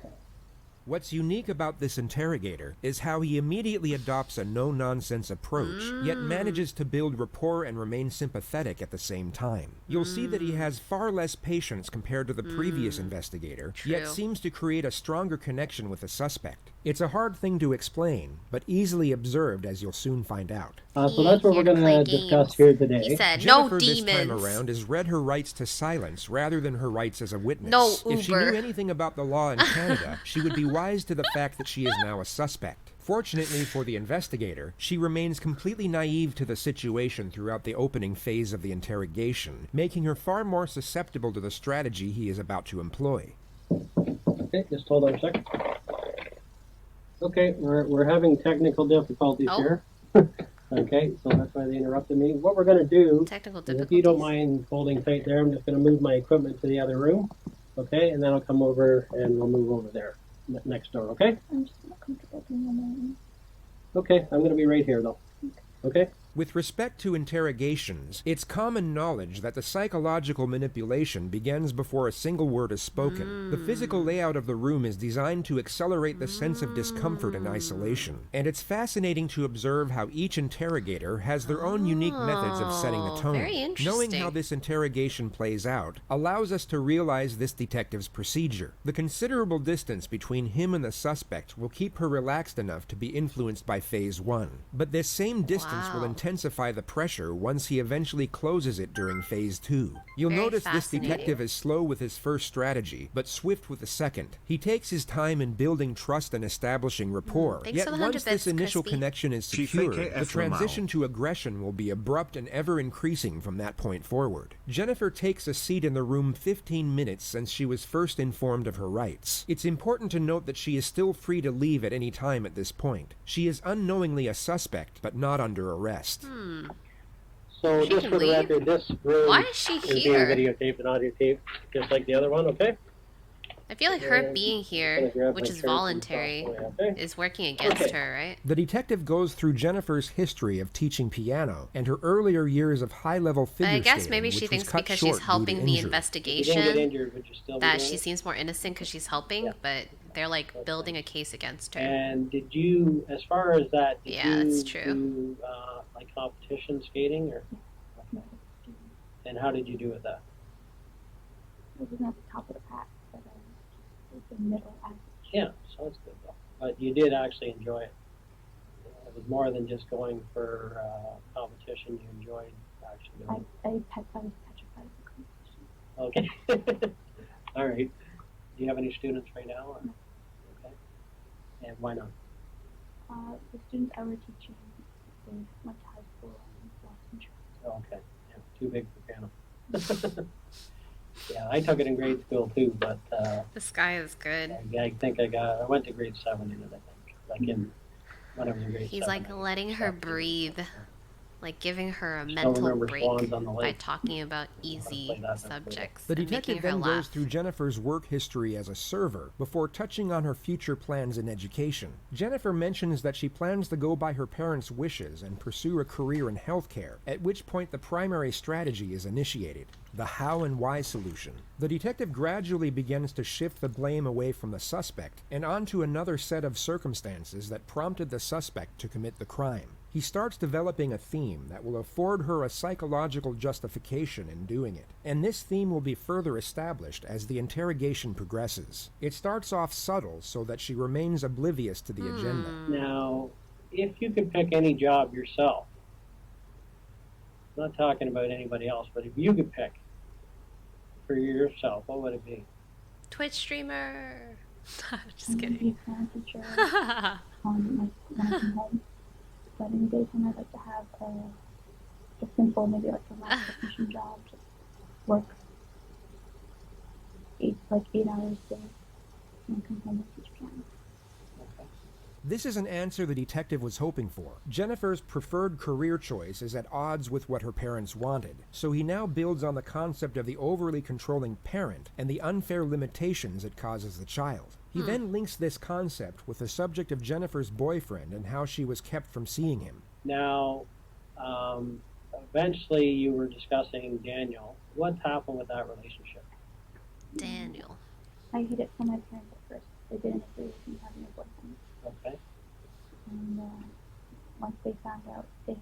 B: What's unique about this interrogator is how he immediately adopts a no-nonsense approach, yet manages to build rapport and remain sympathetic at the same time. You'll see that he has far less patience compared to the previous investigator, yet
A: True.
B: seems to create a stronger connection with the suspect. It's a hard thing to explain, but easily observed as you'll soon find out.
I: So that's what we're going to discuss here today.
A: He said,
B: Jennifer
A: no
B: this time
A: demons.
B: around has read her rights to silence rather than her rights as a witness.
A: No
B: If she knew
A: Uber.
B: anything about the law in Canada, she would be wise to the fact that she is now a suspect. Fortunately for the investigator, she remains completely naive to the situation throughout the opening phase of the interrogation, making her far more susceptible to the strategy he is about to employ.
I: Okay, just hold on a second. Okay, we're having technical difficulties
A: Oh.
I: here. Okay, so that's why they interrupted me. What we're going to do,
A: Technical
I: is
A: difficulties.
I: if you don't mind holding tight there, I'm just going to move my equipment to the other room. Okay, and then I'll come over and we'll move over there next door. Okay?
E: I'm just not comfortable being alone.
I: Okay, I'm going to be right here though. Okay?
B: With respect to interrogations, it's common knowledge that the psychological manipulation begins before a single word is spoken. The physical layout of the room is designed to accelerate the sense of discomfort and isolation, and it's fascinating to observe how each interrogator has their own unique methods of setting the tone.
A: Very interesting.
B: Knowing how this interrogation plays out allows us to realize this detective's procedure. The considerable distance between him and the suspect will keep her relaxed enough to be influenced by phase 1, but this same distance will
A: Wow.
B: intensify the pressure once he eventually closes it during Phase 2. You'll
A: Very
B: notice this
A: fascinating.
B: detective is slow with his first strategy, but swift with the second. He takes his time in building trust and establishing rapport.
A: Thanks
B: Yet
A: for the 100
B: once this
A: bits,
B: initial
A: Crispy.
B: connection is
J: Chief
B: secured,
J: AKF
B: the transition to aggression will be abrupt and ever increasing from that point forward. Jennifer takes a seat in the room 15 minutes since she was first informed of her rights. It's important to note that she is still free to leave at any time at this point. She is unknowingly a suspect, but not under arrest.
I: So
A: She
I: just
A: can
I: for the
A: leave?
I: record, this room
A: Why is she
I: is being
A: here?
I: videotaped and audio taped, just like the other one, okay?
A: I feel like her
I: Yeah,
A: being
I: gonna
A: here,
I: grab
A: which
I: my
A: is
I: shirt and
A: voluntary,
I: stuff for you, okay?
A: is working against
I: Okay.
A: her, right?
B: The detective goes through Jennifer's history of teaching piano and her earlier years of high-level figure
A: I guess
B: skating,
A: maybe she
B: which was
A: thinks
B: cut
A: because
B: short
A: she's
B: due to
A: helping the
B: injury.
I: If you didn't get
A: investigation
I: injured, would you still be
A: that
I: doing
A: she
I: it?
A: seems more innocent because she's helping,
I: Yeah.
A: but they're like building a case against her.
I: And did you, as far as that, did
A: Yeah,
I: you
A: that's true.
I: do like competition skating, or and how did you do with that?
E: I wasn't at the top of the pack, but was the middle average.
I: Yeah, so that's good though. But you did actually enjoy it. It was more than just going for competition. You enjoyed actually doing
E: I was petrified of the competition.
I: it. Okay. All right. Do you have any students right now? Or?
E: No.
I: Okay. And why not?
E: The students I were teaching, they went to high school and lost interest.
I: Oh, okay. Yeah, too big for piano. Yeah, I took it in grade school too, but
A: This guy is good.
I: I think I went to grade 7 in it, I think. Like when I was in grade
A: He's
I: 7.
A: like letting her breathe, like giving her a
I: Still
A: mental
I: remember
A: break
I: Swans on the
A: by
I: Lake.
A: talking about easy
I: play that
A: subjects
B: The
A: and
B: detective
A: making her
B: then
A: laugh.
B: goes through Jennifer's work history as a server before touching on her future plans in education. Jennifer mentions that she plans to go by her parents' wishes and pursue a career in healthcare, at which point the primary strategy is initiated: the how and why solution. The detective gradually begins to shift the blame away from the suspect and onto another set of circumstances that prompted the suspect to commit the crime. He starts developing a theme that will afford her a psychological justification in doing it, and this theme will be further established as the interrogation progresses. It starts off subtle so that she remains oblivious to the agenda.
I: Now, if you could pick any job yourself, I'm not talking about anybody else, but if you could pick for yourself, what would it be?
A: Twitch streamer. Just
E: I'm
A: kidding.
E: be a piano teacher like when I come home. But in the daytime, I'd like to have a simple, maybe like a lab technician job, just work 8 hours a day, and come home and teach piano.
B: This is an answer the detective was hoping for. Jennifer's preferred career choice is at odds with what her parents wanted, so he now builds on the concept of the overly controlling parent and the unfair limitations it causes the child. He then links this concept with the subject of Jennifer's boyfriend and how she was kept from seeing him.
I: Now, eventually you were discussing Daniel. What happened with that relationship?
A: Daniel.
E: I hid it from my parents at first. They didn't agree with me having a boyfriend.
I: Okay.
E: And once they found out, they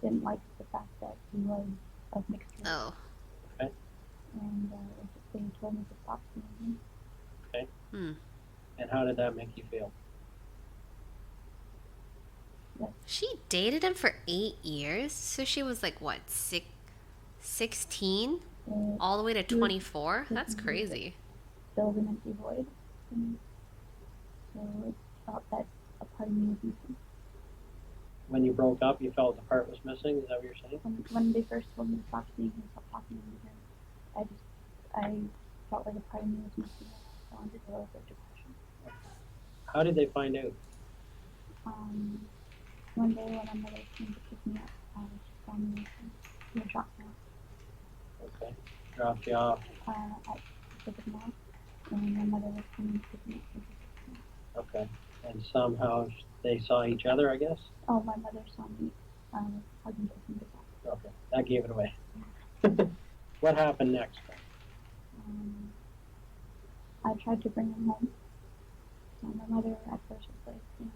E: didn't like the fact that he was of mixed race.
A: Oh.
I: Okay.
E: And they told me to stop seeing him.
I: Okay.
A: Hmm.
I: And how did that make you feel?
A: She dated him for 8 years, so she was like what, 16, all the way to 24. That's crazy.
E: Filled an empty void. And so it felt that a part of me was missing.
I: When you broke up, you felt the part was missing? Is that what you're saying?
E: When they first told me to stop seeing him, stop talking to him, I felt like a part of me was missing. I wanted to go with depression.
I: How did they find out?
E: One day when my mother came to pick me up, she saw me in the shop now
I: Okay. Dropped you off.
E: at Pacific Mall, and my mother was coming to pick me up from Pacific Mall.
I: Okay. And somehow they saw each other, I guess?
E: Oh, my mother saw me hugging kissing the dog.
I: Okay. That gave it away. What happened next?
E: I tried to bring him home. My mother at first was like,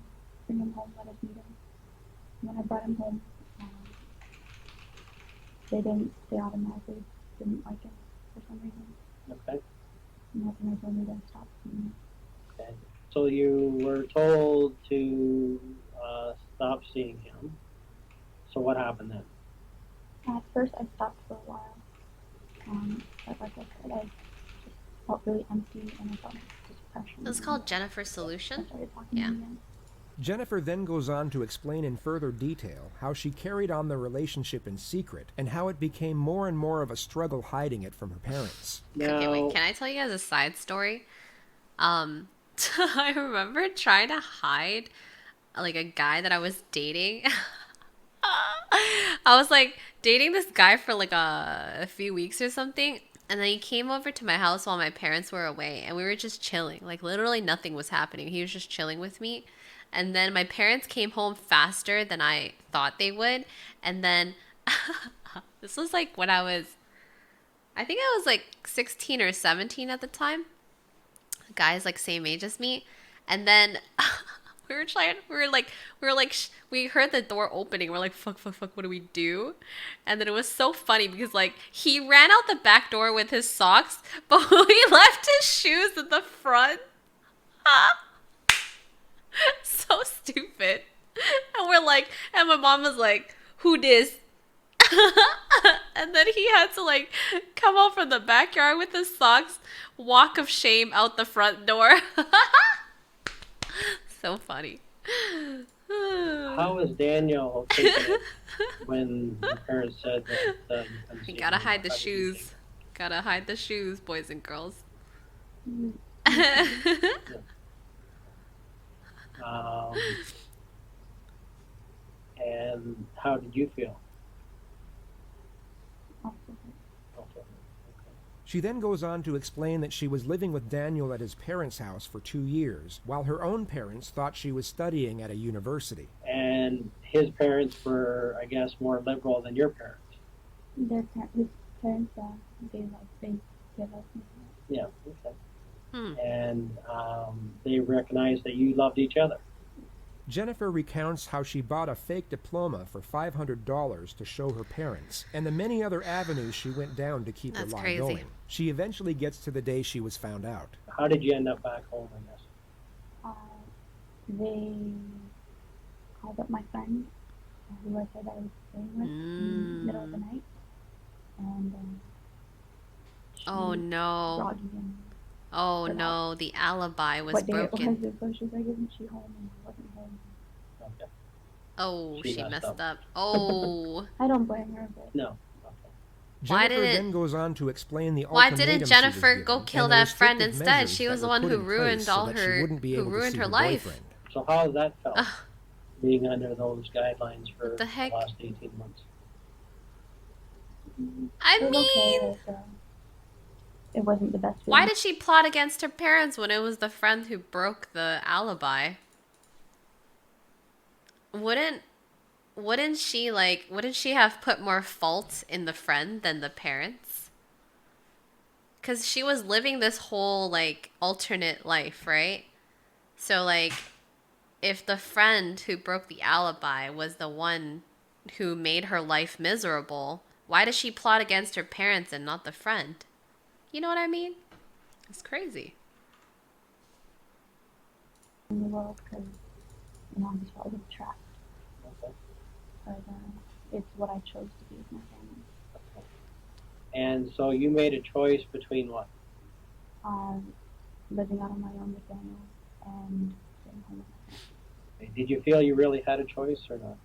E: bring him home, let us meet him. When I brought him home, they automatically didn't like him for some reason.
I: Okay.
E: And that's when they told me to stop seeing him.
I: Okay. So you were told to stop seeing him. So what happened then?
J: At first, I stopped for a while. But like I said, I just felt really empty and I felt depression.
A: It's called Jennifer's
J: I
A: Solution.
J: started talking
A: Yeah.
J: again.
B: Jennifer then goes on to explain in further detail how she carried on the relationship in secret and how it became more and more of a struggle hiding it from her parents.
A: Okay, wait. Can I tell you guys a side story? I remember trying to hide like a guy that I was dating. I was like dating this guy for like a few weeks or something, and then he came over to my house while my parents were away, and we were just chilling. Like literally nothing was happening. He was just chilling with me. And then my parents came home faster than I thought they would. And then this was like when I think I was like 16 or 17 at the time. The guy's like same age as me. And then we heard the door opening. We're like, fuck, what do we do? And then it was so funny because like he ran out the back door with his socks, but we left his shoes at the front. So stupid. And we're like, and my mom was like, who dis? And then he had to like come out from the backyard with his socks, walk of shame out the front door. So funny.
I: How was Daniel taking it when the parents said that
A: you gotta hide the shoes. Gotta hide the shoes, boys and girls.
I: And how did you feel?
B: She then goes on to explain that she was living with Daniel at his parents' house for 2 years, while her own parents thought she was studying at a university.
I: And his parents were, I guess, more liberal than your parents.
J: His parents, they give us.
I: Yeah, okay. And they recognized that you loved each other.
B: Jennifer recounts how she bought a fake diploma for $500 to show her parents, and the many other avenues she went down to keep her lie going. She eventually gets to the day she was found out.
I: How did you end up back home, I guess?
J: They called up my friend, who I said I was staying with, in the middle of the night. And
A: oh no. Oh no, the alibi was broken.
J: So she was like, isn't she home? And I wasn't home.
I: Okay.
A: Oh, she messed up. Oh.
J: I don't blame her, but...
I: No.
B: Jennifer then goes on to explain the
A: why didn't Jennifer go kill that friend instead? She was the one who ruined all her, who ruined her life.
I: So how has that felt, being under those guidelines for
A: the
I: last 18 months?
A: I mean...
J: It wasn't the best feeling.
A: Why did she plot against her parents when it was the friend who broke the alibi? Wouldn't she have put more fault in the friend than the parents? Because she was living this whole like alternate life, right? So like if the friend who broke the alibi was the one who made her life miserable, why does she plot against her parents and not the friend? You know what I mean? It's crazy.
J: In the world, because I just felt like trapped.
I: Okay.
J: But it's what I chose to be with my family.
I: Okay. And so you made a choice between what?
J: Living out on my own with Daniel and staying home with my family.
I: Did you feel you really had a choice or not?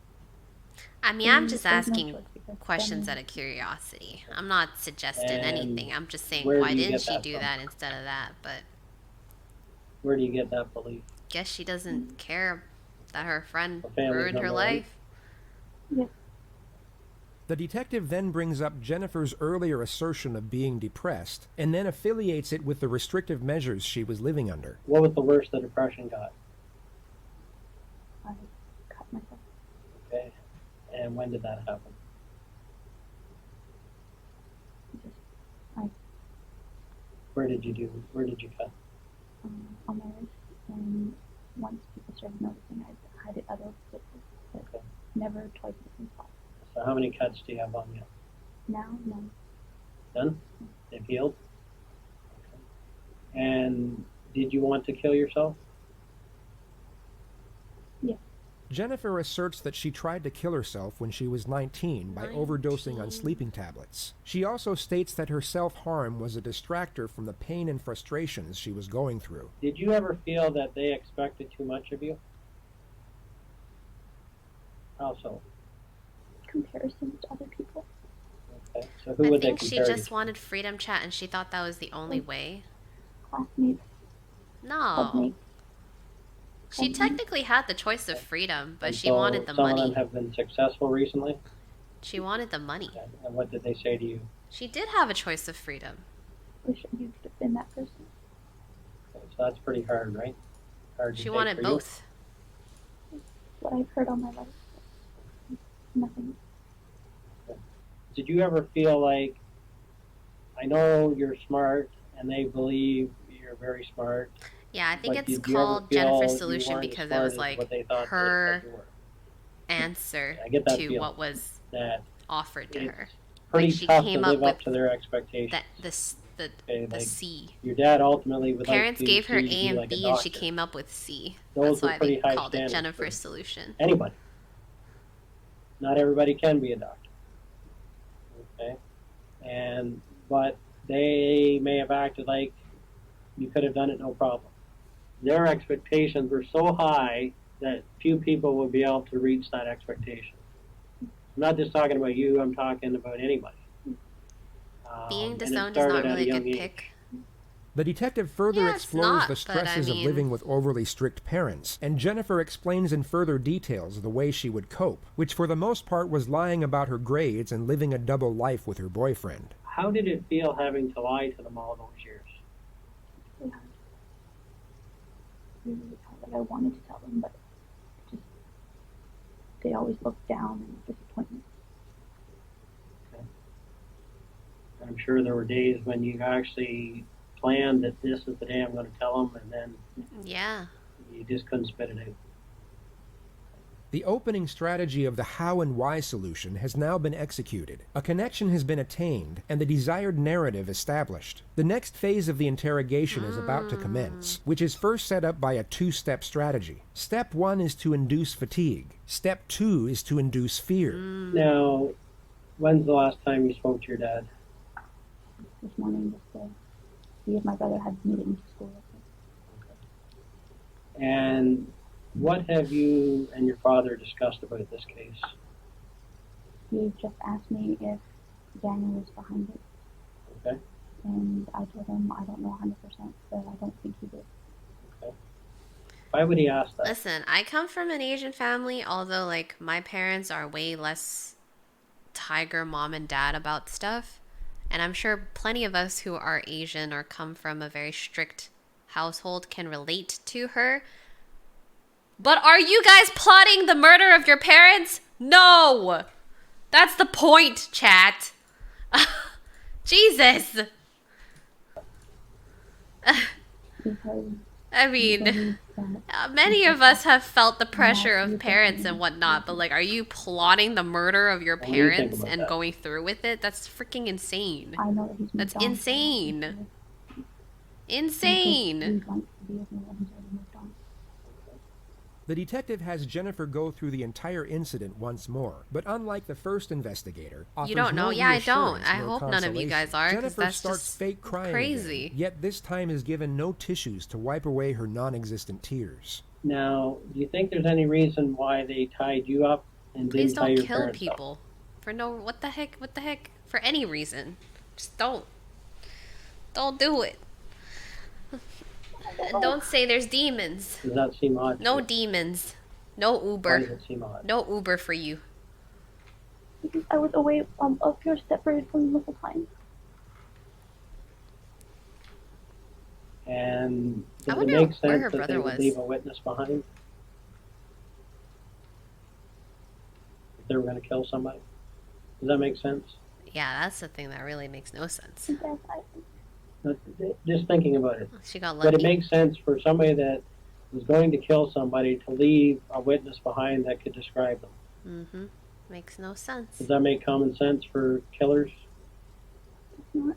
A: I mean, I'm just asking questions out of curiosity. I'm not suggesting anything. I'm just saying, why didn't she do that instead of that? But
I: where do you get that belief?
A: Guess she doesn't care that her friend ruined her life.
J: Yeah.
B: The detective then brings up Jennifer's earlier assertion of being depressed, and then affiliates it with the restrictive measures she was living under.
I: What was the worst the depression got?
J: I cut myself.
I: Okay. And when did that happen? Where did you cut?
J: On my wrist, and once people started noticing, I had it other places, but never twice in the same spot.
I: So how many cuts do you have on you?
J: Now, none.
I: None? They've healed? Okay. And did you want to kill yourself?
J: Yeah.
B: Jennifer asserts that she tried to kill herself when she was 19 by overdosing on
A: 19.
B: sleeping tablets. She also states that her self-harm was a distractor from the pain and frustrations she was going through.
I: Did you ever feel that they expected too much of you? How so?
J: Comparison to other people.
I: Okay. So who
A: I
I: would they
A: think she
I: compare you
A: just
I: to?
A: wanted freedom, chat, and she thought that was the only way.
J: Classmates,
A: No.
J: clubmates.
A: She technically had the choice of freedom, but
I: And
A: she
I: so
A: wanted the
I: some of
A: money.
I: them have been successful recently.
A: She wanted the money.
I: And what did they say to you?
A: She did have a choice of freedom.
J: Wish you could have been that person.
I: Okay, so that's pretty hard, right? Hard to
A: She
I: take
A: wanted
I: for you.
A: both.
J: What I've heard all my life. Nothing.
I: Did you ever feel like, I know you're smart and they believe you're very smart,
A: Yeah, I think
I: but
A: it's
I: did you ever
A: called
I: feel
A: Jennifer's
I: you
A: solution
I: weren't as
A: because it
I: smart
A: was
I: as
A: like
I: what they thought
A: her
I: that you were?
A: answer
I: I get that
A: to
I: feeling.
A: what was
I: That
A: offered to
I: it's
A: her.
I: pretty
A: Like she
I: tough
A: came
I: to
A: up
I: live up
A: with
I: to their expectations.
A: the
I: like,
A: C.
I: Your dad ultimately would
A: Parents
I: like to
A: gave her
I: see you
A: A
I: be
A: and
I: like a
A: B, and she
I: doctor.
A: came up with C.
I: Those
A: That's
I: were
A: why
I: pretty
A: they
I: high
A: called it
I: standards
A: Jennifer's
I: for
A: solution.
I: Anybody. Not everybody can be a doctor. Okay? But they may have acted like you could have done it no problem. Their expectations were so high that few people would be able to reach that expectation. I'm not just talking about you, I'm talking about anybody.
A: Being
I: And it
A: disowned is not
I: started at
A: really a
I: young
A: good
I: age.
A: pick.
B: The detective further
A: Yeah, it's
B: explores
A: not,
B: the
A: but I
B: stresses of
A: mean-
B: living with overly strict parents, and Jennifer explains in further details the way she would cope, which for the most part was lying about her grades and living a double life with her boyfriend.
I: How did it feel having to lie to them all those years?
J: Really hard. Really hard. Like I wanted to tell them, but just they always looked down and disappointment.
I: Okay. I'm sure there were days when you actually planned that this is the day I'm going to tell them, and then
A: Yeah.
I: you just couldn't spit it out.
B: The opening strategy of the how and why solution has now been executed. A connection has been attained, and the desired narrative established. The next phase of the interrogation is about to commence, which is first set up by a two-step strategy. Step 1 is to induce fatigue. Step 2 is to induce fear.
I: Now, when's the last time you spoke to your dad?
J: This morning, just to see if my brother had made it into school.
I: And what have you and your father discussed about this case?
J: He just asked me if Daniel was behind it,
I: Okay.
J: and I told him I don't know 100%, but I don't think he did.
I: Okay. Why would he ask that?
A: Listen, I come from an Asian family, although like my parents are way less tiger mom and dad about stuff. And I'm sure plenty of us who are Asian or come from a very strict household can relate to her. But are you guys plotting the murder of your parents? No! That's the point, chat. Jesus.
J: Because
A: I mean, many of us have felt the pressure of parents and whatnot, but like, are you plotting the murder of your
I: What do you think
A: parents
I: about
A: and
I: that?
A: going through with it? That's freaking insane.
J: I know that he's
A: That's
J: moved on.
A: insane.
J: He
A: Insane.
J: wants to be with me when he's already moved on.
B: The detective has Jennifer go through the entire incident once more, but unlike the first investigator, offers
A: don't know?
B: no
A: Yeah, I don't.
B: reassurance
A: I
B: nor
A: hope none of you guys are, 'cause
B: Jennifer
A: that's
B: starts
A: just
B: fake crying
A: crazy.
B: again, yet this time is given no tissues to wipe away her non-existent tears.
I: Now, do you think there's any reason why they tied you up and
A: Please
I: didn't tie
A: don't
I: your
A: kill
I: parents up?
A: people. For no, what the heck, for any reason. Just don't. Don't do it. And don't say there's demons.
I: Does that seem odd? to
A: No
I: you?
A: demons. No
I: Why
A: Uber.
I: does it seem odd?
A: No Uber for you.
J: Because I was away a few separated from him the whole time.
I: And
A: I
I: does it
A: wonder
I: make
A: where
I: sense
A: her
I: that they
A: brother
I: would
A: was.
I: leave a witness behind? If they were going to kill somebody? Does that make sense?
A: Yeah, that's the thing that really makes no sense.
J: Yes,
I: Just thinking about it.
A: She got
I: But it
A: lucky.
I: makes sense for somebody that was going to kill somebody to leave a witness behind that could describe them.
A: Mm-hmm. Makes no sense.
I: Does that make common sense for killers?
J: it's not.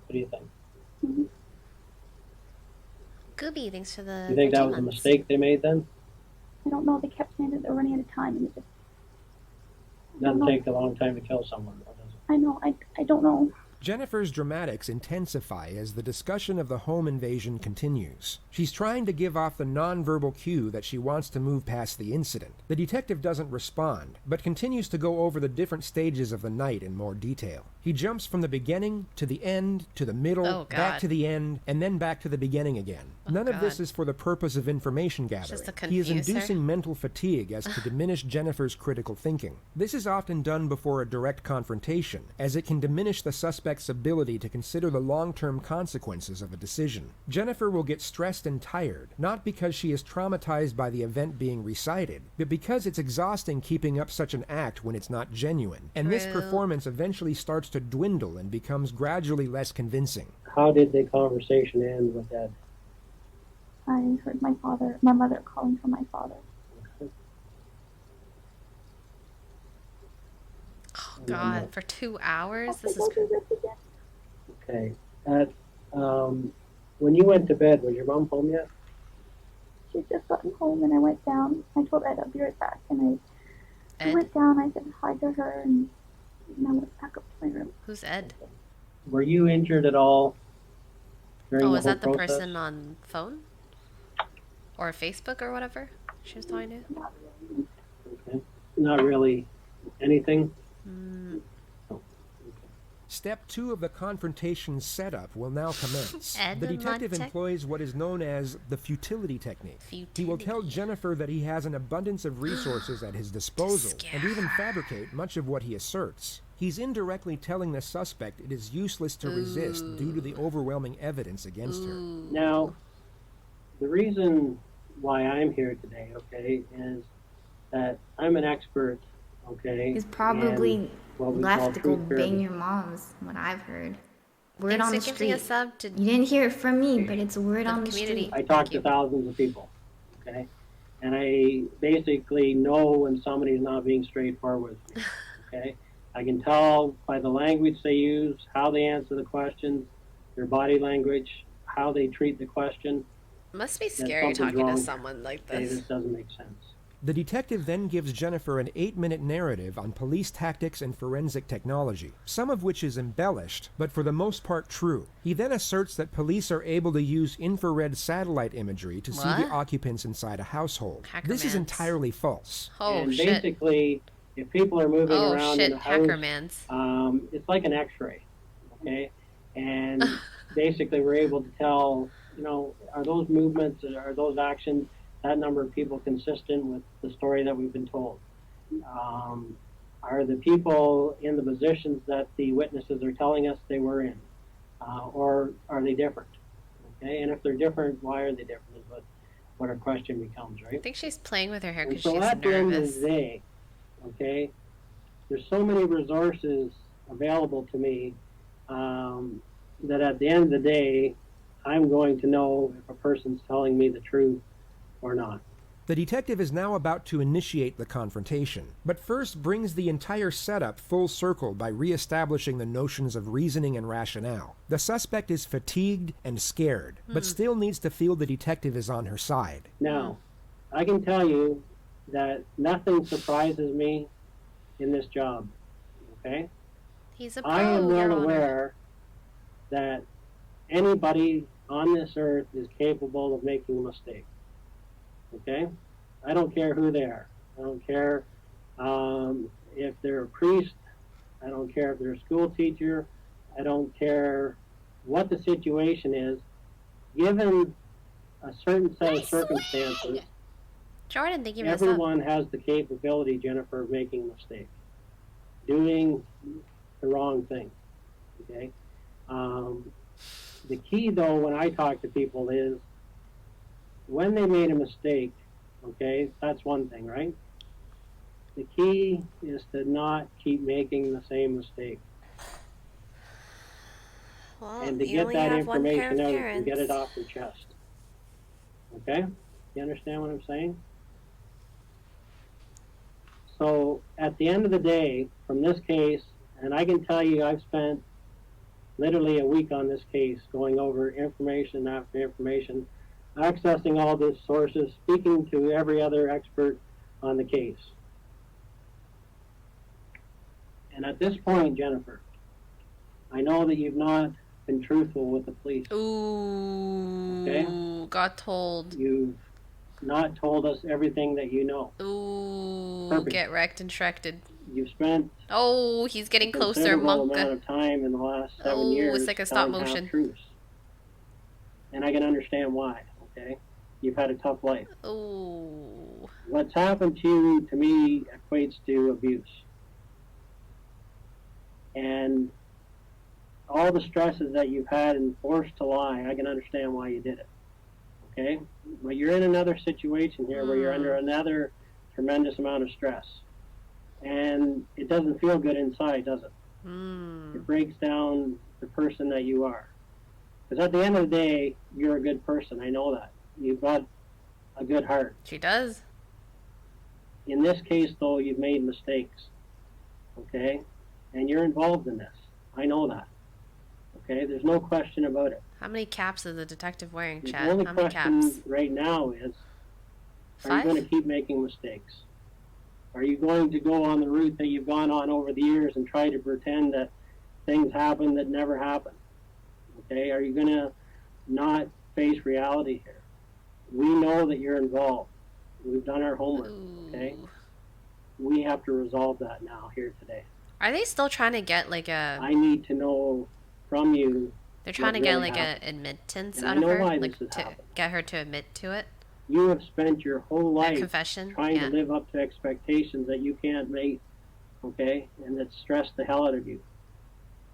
I: What do you think?
J: Mm-hmm.
A: Gooby, thanks for the
I: You think that was a
A: 13 months.
I: mistake they made then?
J: I don't know. They kept saying that they're running out of time, and it just.
I: It doesn't take a long time to kill someone, does it?
J: I know. I don't know.
B: Jennifer's dramatics intensify as the discussion of the home invasion continues. She's trying to give off the nonverbal cue that she wants to move past the incident. The detective doesn't respond, but continues to go over the different stages of the night in more detail. He jumps from the beginning to the end to the middle, back to the end, and then back to the beginning again. None of this is for the purpose of information gathering. He is inducing mental fatigue as to diminish Jennifer's critical thinking. This is often done before a direct confrontation, as it can diminish the suspect's ability to consider the long-term consequences of a decision. Jennifer will get stressed and tired, not because she is traumatized by the event being recited, but because it's exhausting keeping up such an act when it's not genuine. And this performance eventually starts to dwindle and becomes gradually less convincing.
I: How did the conversation end with Ed?
J: I heard my mother calling for my father.
A: Oh God, for 2 hours? This is
I: Okay. When you went to bed, was your mom home yet?
J: She'd just gotten home, and I went down. I told Ed I'll be right back, and I went down. I said hi to her, and I went back up to my room.
A: Who's Ed?
I: Were you injured at all during the
A: Oh,
I: whole
A: is that the
I: process?
A: person on phone? Or Facebook or whatever she was talking to?
I: Okay. Not really anything?
B: Step 2 of the confrontation setup will now commence.
A: Ed
B: The detective
A: Monte-
B: employs what is known as the futility technique. He will tell Jennifer that he has an abundance of resources at his disposal and even fabricate much of what he asserts. He's indirectly telling the suspect it is useless to resist due to the overwhelming evidence against her.
I: Now, the reason why I'm here today, okay, is that I'm an expert, okay?
K: He's probably
I: in what we
K: left
I: call
K: to go
I: truth
K: bang
I: pyramid.
K: your mom's, what I've heard. Word
A: Thanks
K: on the
A: for giving
K: street.
A: us up to
K: You didn't hear it from me, but it's word on the
A: community.
K: street.
I: I talk to thousands of people, okay? And I basically know when somebody's not being straightforward with me, okay? I can tell by the language they use, how they answer the questions, their body language, how they treat the question.
A: Must be
I: that
A: scary
I: something's
A: talking
I: wrong.
A: to someone like
I: Hey,
A: this.
I: this doesn't make sense.
B: The detective then gives Jennifer an 8-minute narrative on police tactics and forensic technology, some of which is embellished, but for the most part true. He then asserts that police are able to use infrared satellite imagery to see the
A: What?
B: occupants inside a household.
A: Hacker
B: This is
A: mans.
B: entirely false.
A: Oh,
I: and
A: shit.
I: basically, if people are moving
A: Oh,
I: around
A: shit,
I: in the
A: hacker
I: house,
A: mans.
I: it's like an X-ray, okay? And basically, we're able to tell, are those movements, are those actions, that number of people consistent with the story that we've been told? Are the people in the positions that the witnesses are telling us they were in? Or are they different? Okay, and if they're different, why are they different is what our question becomes, right?
A: I think she's playing with her hair
I: And
A: because
I: so
A: she's
I: at the end of
A: nervous.
I: the day, okay, there's so many resources available to me that at the end of the day, I'm going to know if a person's telling me the truth or not.
B: The detective is now about to initiate the confrontation, but first brings the entire setup full circle by reestablishing the notions of reasoning and rationale. The suspect is fatigued and scared, but still needs to feel the detective is on her side.
I: Now, I can tell you that nothing surprises me in this job, okay?
A: He's a pro,
I: I am
A: Your
I: well
A: Honor.
I: aware that anybody on this earth is capable of making a mistake. Okay? I don't care who they are. I don't care if they're a priest. I don't care if they're a school teacher. I don't care what the situation is. Given a certain set of circumstances,
A: Jordan, thank you for
I: everyone has the capability, Jennifer, of making a mistake, doing the wrong thing. Okay? The key, though, when I talk to people is when they made a mistake, okay, that's one thing, right? The key is to not keep making the same mistake.
A: Well,
I: And to
A: you
I: get
A: only
I: that
A: have one pair
I: information
A: of
I: out and
A: parents.
I: get it off your chest. Okay? You understand what I'm saying? So at the end of the day, from this case, and I can tell you I've spent literally a week on this case going over information after information accessing all the sources, speaking to every other expert on the case. And at this point, Jennifer, I know that you've not been truthful with the police.
A: Ooh.
I: Okay?
A: Got told.
I: You've not told us everything that you know.
A: Ooh.
I: Perfect.
A: Get wrecked and shrekted.
I: You've spent
A: Oh, he's getting
I: a
A: closer,
I: considerable
A: Monk.
I: amount of time in the last 7 years.
A: Oh, it's like a stop
I: telling
A: motion.
I: half-truths. And I can understand why, okay? You've had a tough life.
A: Ooh.
I: What's happened to you, to me, equates to abuse. And all the stresses that you've had and forced to lie, I can understand why you did it. Okay? But you're in another situation here where you're under another tremendous amount of stress. And it doesn't feel good inside, does it? It breaks down the person that you are. Because at the end of the day, you're a good person. I know that. You've got a good heart.
A: She does.
I: In this case, though, you've made mistakes. Okay? And you're involved in this. I know that. Okay? There's no question about it.
A: How many caps is the detective wearing,
I: The
A: Chad?
I: only
A: How many
I: question
A: caps?
I: right now is, are
A: 5?
I: you going to keep making mistakes? Are you going to go on the route that you've gone on over the years and try to pretend that things happen that never happened? Okay? Are you going to not face reality here? We know that you're involved. We've done our homework. Okay? We have to resolve that now here today.
A: Are they still trying to get like a...
I: I need to know from you.
A: They're trying to
I: what
A: get
I: really
A: like
I: happened.
A: a admittance
I: And
A: out
I: I
A: of
I: know
A: her,
I: why
A: like
I: this has
A: to
I: happened.
A: get her to admit to it.
I: You have spent your whole
A: A
I: life
A: confession.
I: trying
A: Yeah.
I: to live up to expectations that you can't meet, okay? And that stress the hell out of you.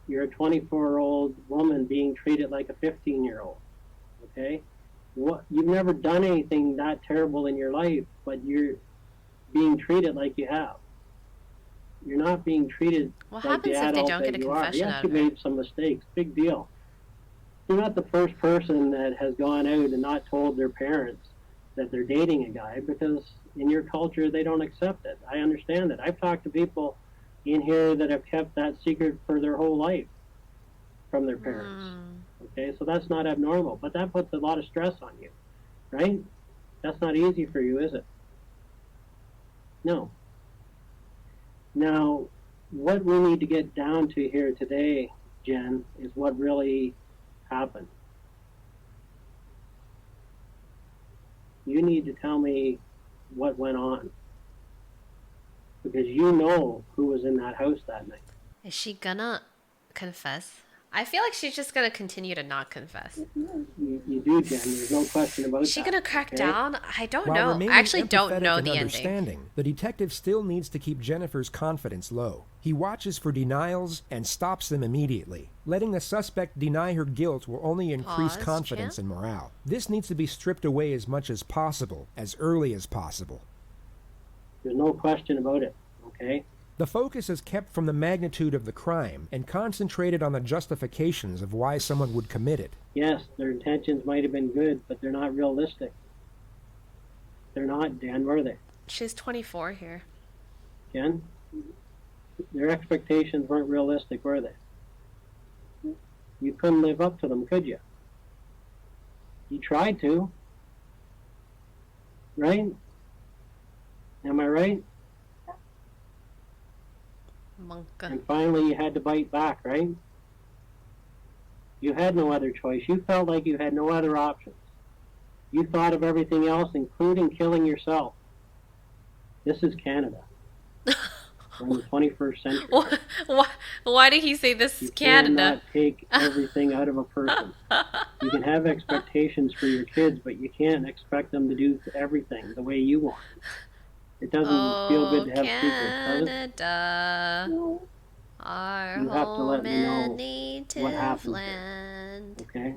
I: You're a 24-year-old woman being treated like a 15-year-old, okay? You've never done anything that terrible in your life, but you're being treated like you have. You're not being treated
A: What
I: like the
A: happens if they
I: adult
A: don't
I: that
A: get a
I: you are.
A: confession
I: Yes,
A: out
I: you
A: of her?
I: made some mistakes. Big deal. You're not the first person that has gone out and not told their parents that they're dating a guy, because in your culture they don't accept it. I understand that. I've talked to people in here that have kept that secret for their whole life from their parents. Okay, so that's not abnormal, but that puts a lot of stress on you, right? That's not easy for you, is it? No. Now, what we need to get down to here today, Jen, is what really happened. You need to tell me what went on, because you know who was in that house that night.
A: Is she gonna confess? I feel like she's just gonna continue to not confess.
I: You do, Jen. There's no question about
A: Is she
I: that.
A: gonna crack
I: okay?
A: down? I don't
B: While
A: know.
B: remaining
A: I actually don't
B: empathetic
A: know
B: and
A: the ending.
B: understanding, the detective still needs to keep Jennifer's confidence low. He watches for denials and stops them immediately. Letting the suspect deny her guilt will only increase
A: Pause,
B: confidence
A: champ.
B: and morale. This needs to be stripped away as much as possible, as early as possible.
I: There's no question about it, okay?
B: The focus is kept from the magnitude of the crime and concentrated on the justifications of why someone would commit it.
I: Yes, their intentions might have been good, but they're not realistic. They're not, Dan, were they?
A: She's 24 here.
I: Jen? Their expectations weren't realistic, were they? You couldn't live up to them, could you? You tried to. Right? Am I right?
A: Monka.
I: And finally you had to bite back, right? You had no other choice. You felt like you had no other options. You thought of everything else, including killing yourself. This is Canada. We're in the 21st century.
A: Why did he say this is Canada?
I: cannot take everything out of a person. You can have expectations for your kids, but you can't expect them to do everything the way you want. It doesn't feel good to have secrets, does it?
A: Canada, our
I: You have to let
A: home
I: me know
A: and native
I: what happened
A: land.
I: Okay?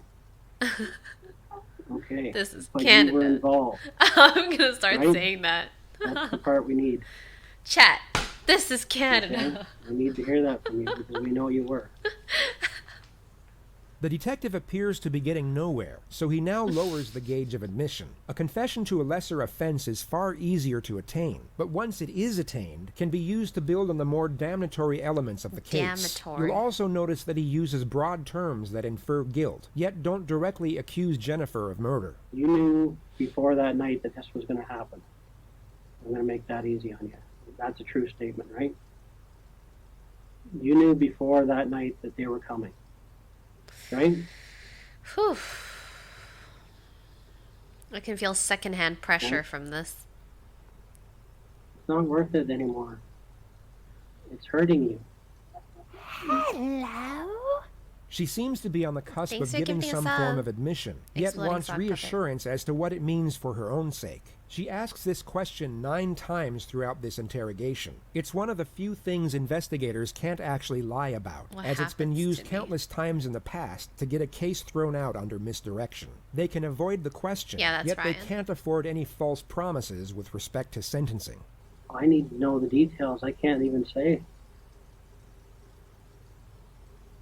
I: Okay.
A: This is
I: But
A: Canada.
I: you were involved.
A: I'm gonna start
I: right?
A: saying that.
I: That's the part we need.
A: Chat. This is
I: Okay?
A: Canada.
I: We need to hear that from you because we know you were.
B: The detective appears to be getting nowhere, so he now lowers the gauge of admission. A confession to a lesser offense is far easier to attain, but once it is attained, can be used to build on the more damnatory elements of the case. You'll also notice that he uses broad terms that infer guilt, yet don't directly accuse Jennifer of murder.
I: You knew before that night that this was going to happen. I'm going to make that easy on you. That's a true statement, right? You knew before that night that they were coming. Right?
A: Whew. I can feel secondhand pressure from this.
I: It's not worth it anymore. It's hurting you.
K: Hello?
B: She seems to be on the cusp
A: Thanks
B: of
A: for
B: giving
A: giving
B: some
A: us
B: form
A: a
B: of admission, yet
A: exploding
B: wants
A: sock puppet.
B: reassurance as to what it means for her own sake. She asks this question 9 times throughout this interrogation. It's one of the few things investigators can't actually lie about, as it's been used countless times in the past to get a case thrown out under misdirection. They can avoid the question,
A: Yeah, that's
B: yet they
A: Ryan.
B: can't afford any false promises with respect to sentencing.
I: I need to know the details. I can't even say.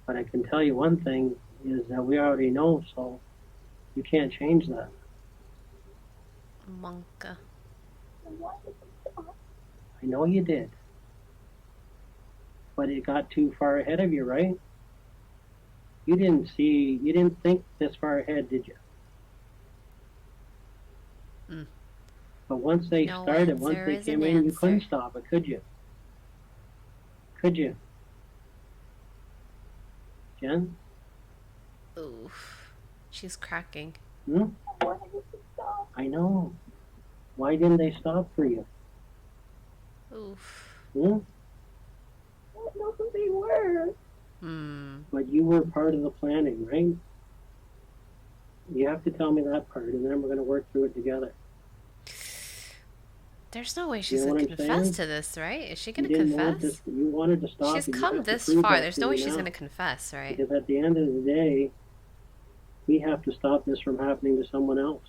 I: But I can tell you one thing is that we already know, so you can't change that.
A: Monka.
I: I know you did. But it got too far ahead of you, right? You didn't think this far ahead, did you? But once they started, once they came in, you couldn't stop it, could you? Could you? Jen?
A: Oof. She's cracking.
I: Hmm? I know. Why didn't they stop for you?
A: Oof.
I: Hmm?
J: I don't know who they were.
I: But you were part of the planning, right? You have to tell me that part, and then we're going to work through it together.
A: There's no way she's
I: know
A: gonna
I: what I'm
A: confess
I: saying?
A: to this, right? Is she gonna
I: You didn't want
A: confess?
I: this, you wanted to stop.
A: She's
I: and you
A: come
I: have to
A: this
I: prove
A: far.
I: that
A: There's
I: to
A: no way
I: me
A: she's
I: now.
A: gonna confess, right?
I: Because at the end of the day, we have to stop this from happening to someone else.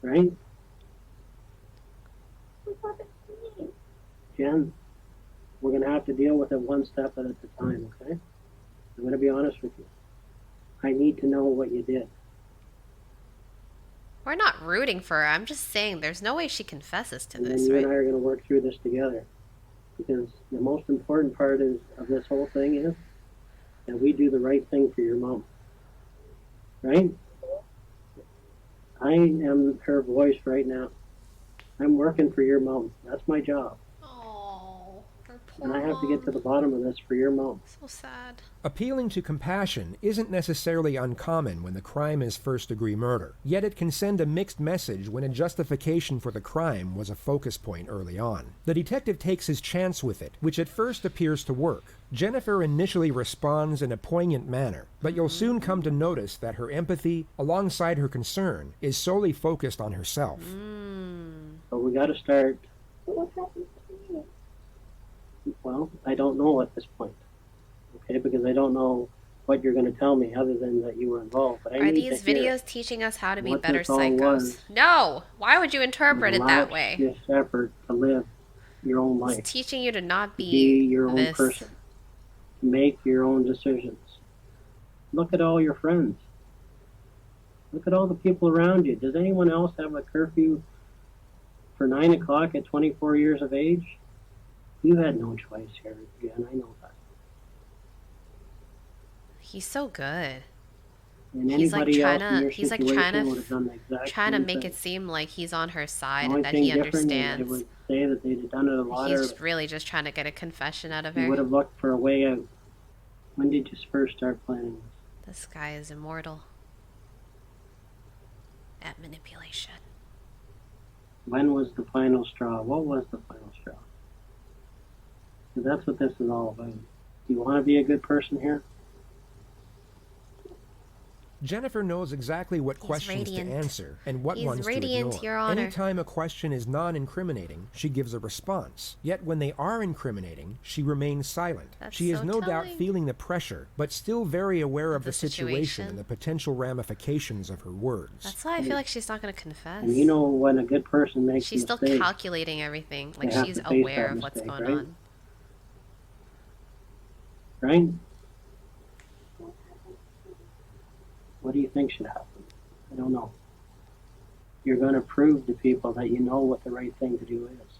I: Right? Jen, we're going to have to deal with it one step at a time, okay? I'm going to be honest with you. I need to know what you did.
A: We're not rooting for her. I'm just saying there's no way she confesses to
I: And then
A: this,
I: you
A: right?
I: and I are going to work through this together. Because the most important part of this whole thing is that we do the right thing for your mom. Right? I am her voice right now. I'm working for your mom. That's my job.
A: Oh, her poor
I: And I have to get to the bottom of this for your mom.
A: So sad.
B: Appealing to compassion isn't necessarily uncommon when the crime is first-degree murder, yet it can send a mixed message when a justification for the crime was a focus point early on. The detective takes his chance with it, which at first appears to work. Jennifer initially responds in a poignant manner, but you'll soon come to notice that her empathy, alongside her concern, is solely focused on herself.
I: So we got to start.
J: What happened to me?
I: Well, I don't know at this point. Okay, because I don't know what you're going to tell me other than that you were involved. But I
A: Are
I: need
A: these
I: to hear
A: videos teaching us how to be
I: what
A: better
I: this all
A: psychos?
I: was.
A: No! Why would you interpret it that
I: Last
A: way?
I: This effort to live your own life.
A: It's teaching you to not
I: Be
A: be
I: your own
A: this.
I: person. Make your own decisions. Look at all your friends. Look at all the people around you. Does anyone else have a curfew for 9 o'clock at 24 years of age? You had no choice here, Jen. I know that.
A: He's so good.
I: And
A: He's like
I: anybody
A: trying
I: else in
A: to
I: your
A: he's like
I: situation
A: trying
I: would
A: to
I: have done the exact
A: trying to
I: same
A: make
I: thing.
A: it seem like he's on her
I: The
A: side
I: only
A: and that
I: thing
A: he
I: different is they
A: understands.
I: would say that they'd have done it a lot
A: He's
I: earlier.
A: really just trying to get a confession out of
I: You would
A: her.
I: have looked for a way out. When did you first start planning this?
A: This guy is immortal at manipulation.
I: When was the final straw? What was the final straw? Because that's what this is all about. Do you want to be a good person here?
B: Jennifer knows exactly what
A: He's
B: questions
A: radiant.
B: to answer and what
A: He's
B: ones
A: radiant,
B: to ignore.
A: Your Honor.
B: Anytime a question is non-incriminating, she gives a response. Yet when they are incriminating, she remains silent.
A: That's
B: She is
A: so
B: no doubt
A: telling.
B: feeling the pressure, but still very aware of
A: the
B: the situation
A: situation.
B: and the potential ramifications of her words.
A: That's why I feel like she's not going to confess.
I: And you know when a good person makes
A: She's
I: a
A: still
I: mistake,
A: calculating everything. Like
I: have
A: she's
I: to face
A: aware
I: that
A: of what's
I: mistake,
A: going
I: right?
A: on.
I: right? What do you think should happen? I don't know. You're going to prove to people that you know what the right thing to do is.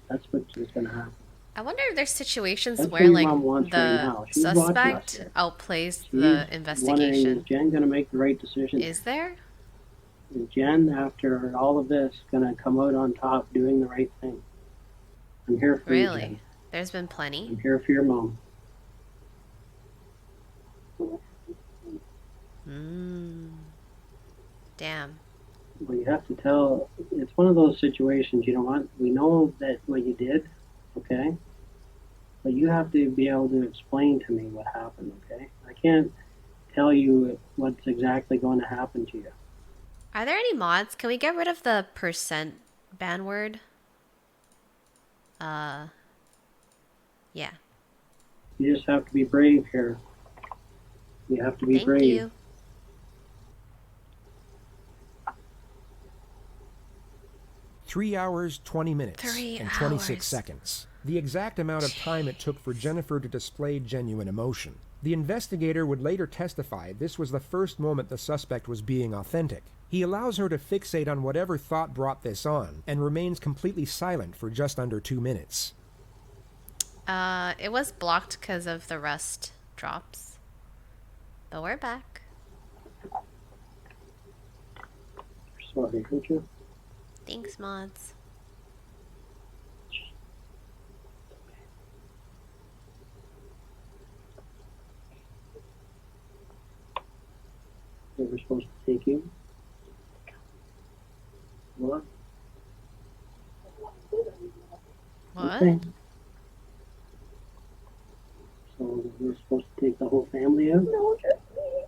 I: That's what is going to happen.
A: I wonder if there's situations
I: That's
A: where
I: what your
A: like
I: mom wants right
A: the
I: now. She's watching us
A: suspect
I: here.
A: outplays
I: She's
A: the
I: wondering,
A: investigation.
I: is Jen going to make the right decision?
A: Is there?
I: Is Jen, after all of this, going to come out on top doing the right thing? I'm here for you,
A: Really?
I: Jen.
A: There's been plenty.
I: I'm here for your mom.
A: Damn.
I: Well, you have to tell. It's one of those situations, you know what? We know that what you did, okay? But you have to be able to explain to me what happened, okay? I can't tell you what's exactly going to happen to you.
A: Are there any mods? Can we get rid of the percent ban word? Yeah.
I: You just have to be brave here. You have to be
A: Thank
I: brave.
A: you.
B: Three hours, 20 minutes,
A: 3
B: and 26
A: hours.
B: seconds. The exact amount of time it took for Jennifer to display genuine emotion. The investigator would later testify this was the first moment the suspect was being authentic. He allows her to fixate on whatever thought brought this on, and remains completely silent for just under 2 minutes.
A: It was blocked because of the rust drops. But we're back.
I: Sorry, aren't you?
A: Thanks, mods.
I: They were supposed to take you. What?
A: What?
I: Okay. So we're supposed to take the whole family out?
J: No, just me.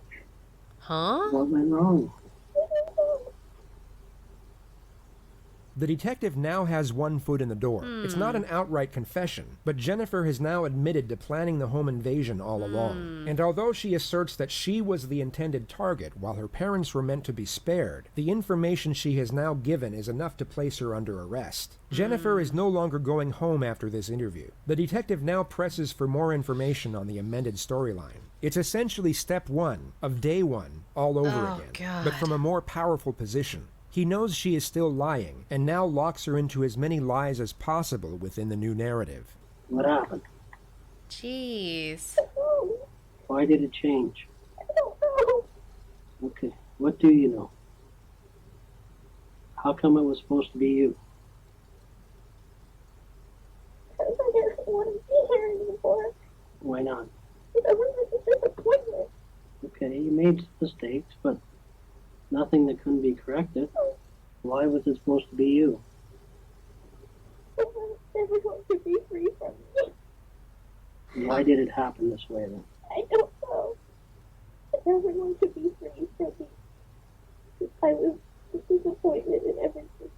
A: Huh?
I: What went wrong?
B: The detective now has one foot in the door. It's not an outright confession, but Jennifer has now admitted to planning the home invasion all along. And although she asserts that she was the intended target while her parents were meant to be spared, the information she has now given is enough to place her under arrest. Jennifer is no longer going home after this interview. The detective now presses for more information on the amended storyline. It's essentially step one of day one all over again, but from a more powerful position. He knows she is still lying, and now locks her into as many lies as possible within the new narrative.
I: What happened?
A: Jeez.
I: Why did it change?
J: I don't know.
I: Okay, what do you know? How come it was supposed to be you?
J: Because I didn't want to be here anymore.
I: Why not?
J: Because I was a disappointment.
I: Okay, you made mistakes, but nothing that couldn't be corrected. Why was it supposed to be you?
J: Everyone could be free from me.
I: Why did it happen this way then?
J: I don't know. Everyone could be free from me. I was disappointed in everything.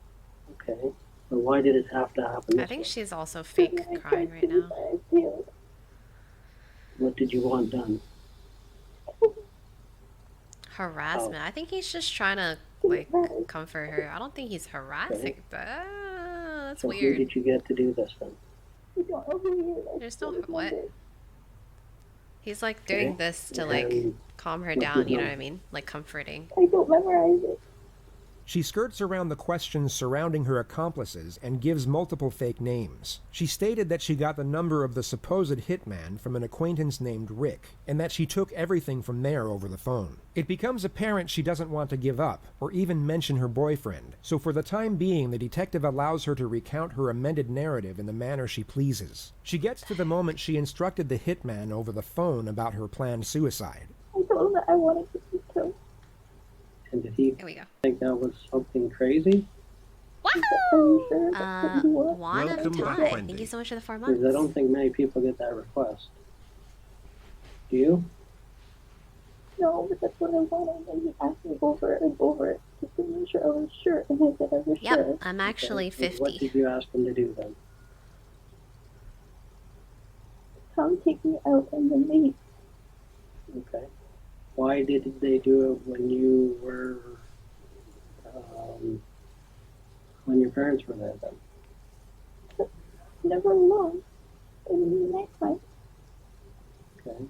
I: Okay, but why did it have to happen this
A: I think
I: way?
A: she's also fake crying right now.
I: What did you want done?
A: Harassment. I think he's just trying to like comfort her. I don't think he's harassing. That's
I: So
A: weird.
I: who did you get to do this then?
J: I don't know who he is.
A: There's no what. He's like doing this to like
I: And
A: calm her
I: what
A: down.
I: did
A: You know
I: you-
A: what I mean? Like comforting.
J: I don't memorize it.
B: She skirts around the questions surrounding her accomplices and gives multiple fake names. She stated that she got the number of the supposed hitman from an acquaintance named Rick, and that she took everything from there over the phone. It becomes apparent she doesn't want to give up, or even mention her boyfriend, so for the time being the detective allows her to recount her amended narrative in the manner she pleases. She gets to the moment she instructed the hitman over the phone about her planned suicide.
J: I told him that I wanted to be killed.
I: And did he
A: Here we go.
I: think that was something crazy?
J: Are you sure that's what you want?
A: Juan of
L: Welcome back,
A: Thai.
L: Wendy.
A: Thank you so much for the 4
I: Because
A: months.
I: I don't think many people get that request. Do you?
J: No, but that's what I wanted. And he asked me over and over it just to make sure I was sure. And I said I was
A: Yep,
J: sure.
A: I'm actually
I: Okay, so What
A: 50.
I: did you ask him to do then?
J: Come take me out and then leave.
I: Okay. Why did they do it when you were, when your parents were there then?
J: Never alone. In the nighttime.
I: Okay.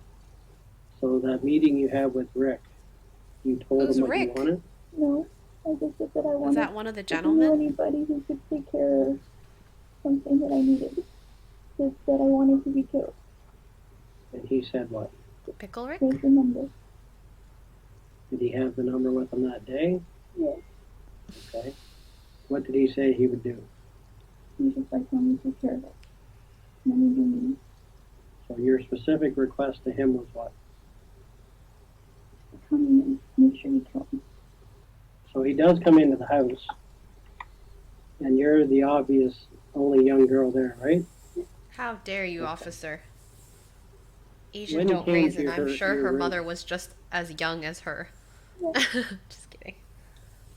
I: So that meeting you had with Rick, You told
A: Who's
I: him what you
A: Rick?
I: wanted?
J: No, I just said that I
A: Was
J: wanted
A: that one of the
J: if you knew
A: gentlemen?
J: anybody who could take care of something that I needed. Just that I wanted to be killed.
I: And he said what?
A: Pickle Rick?
J: Here's the number.
I: Did he have the number with him that day?
J: Yes.
I: Okay. What did he say he would do?
J: He just like let me take care of it. Let me do me.
I: So your specific request to him was what?
J: Come in and make sure you kill me.
I: So he does come into the house, and you're the obvious only young girl there, right?
A: How dare you, officer? Asian
I: When you
A: don't
I: came
A: raise,
I: to
A: and I'm
I: your-
A: sure
I: your
A: her
I: room-
A: mother was just as young as her. Just kidding.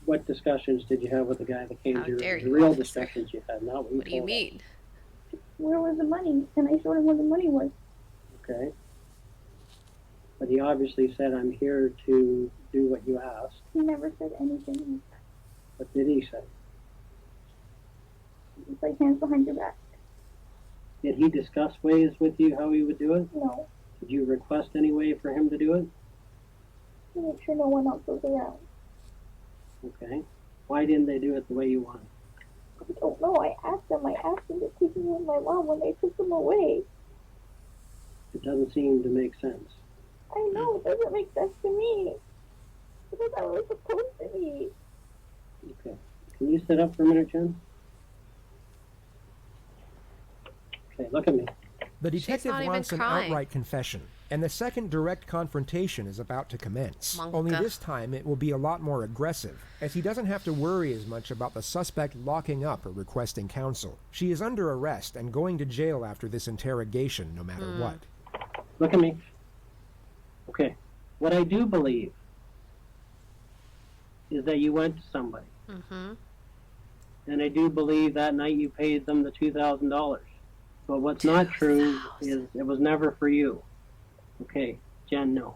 I: What discussions did you have with the guy that came
A: How
I: to your
A: dare
I: room?
A: you,
I: The real
A: officer.
I: discussions you had, not what you
A: What do you
I: told us.
A: mean?
J: Where was the money? And I showed him where the money was.
I: Okay. But he obviously said, I'm here to do what you asked.
J: He never said anything.
I: What did he say?
J: It's like hands behind your back.
I: Did he discuss ways with you how he would do it?
J: No.
I: Did you request any way for him to do it?
J: To make sure no one else was around.
I: Okay. Why didn't they do it the way you wanted?
J: I don't know. I asked them to take me with my mom when they took them away.
I: It doesn't seem to make sense.
J: I know, it doesn't make sense to me. Because I was supposed to be.
I: Okay. Can you sit up for a minute, Jen? Okay, look at me.
B: The detective
A: not even
B: wants an
A: crying.
B: outright confession, and the second direct confrontation is about to commence.
A: Monka.
B: Only this time it will be a lot more aggressive, as he doesn't have to worry as much about the suspect locking up or requesting counsel. She is under arrest and going to jail after this interrogation, no matter what.
I: Look at me. Okay. What I do believe is that you went to somebody.
A: Mm-hmm.
I: And I do believe that night you paid them the $2,000. But what's not true is it was never for you. Okay, Jen, no.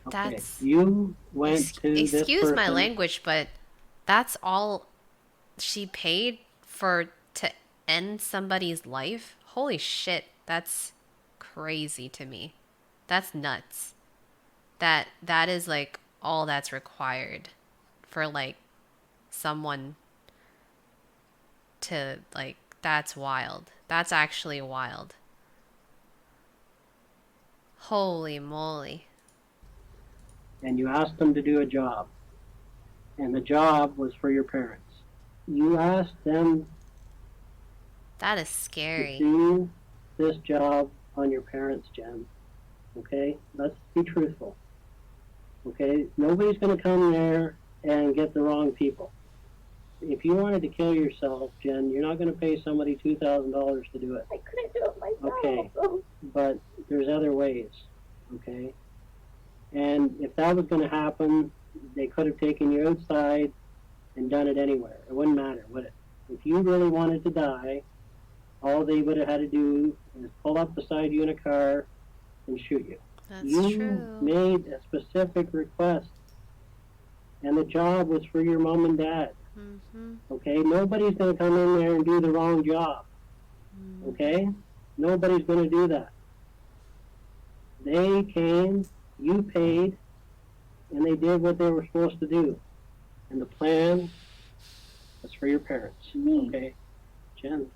I: Okay.
A: That's...
I: You went to this
A: Excuse my
I: person-
A: language, but that's all she paid for to end somebody's life? Holy shit, that's crazy to me. That's nuts. That is like all that's required for like someone to like, that's wild. That's actually wild. Holy moly.
I: And you asked them to do a job. And the job was for your parents. You asked them
A: That is
I: to
A: scary.
I: do this job on your parents, Jen. Okay? Let's be truthful. Okay? Nobody's going to come there and get the wrong people. If you wanted to kill yourself, Jen, you're not going to pay somebody $2,000 to do it.
J: I couldn't do it myself.
I: Okay.
J: So
I: But there's other ways. Okay? And if that was going to happen, they could have taken you outside and done it anywhere. It wouldn't matter, would it? If you really wanted to die, all they would have had to do is pull up beside you in a car and shoot you.
A: That's
I: You
A: true.
I: made a specific request, and the job was for your mom and dad.
A: Mm-hmm.
I: Okay? Nobody's going to come in there and do the wrong job. Okay? Nobody's going to do that. They came, you paid, and they did what they were supposed to do. And the plan was for your parents.
J: Me.
I: Okay? Jen,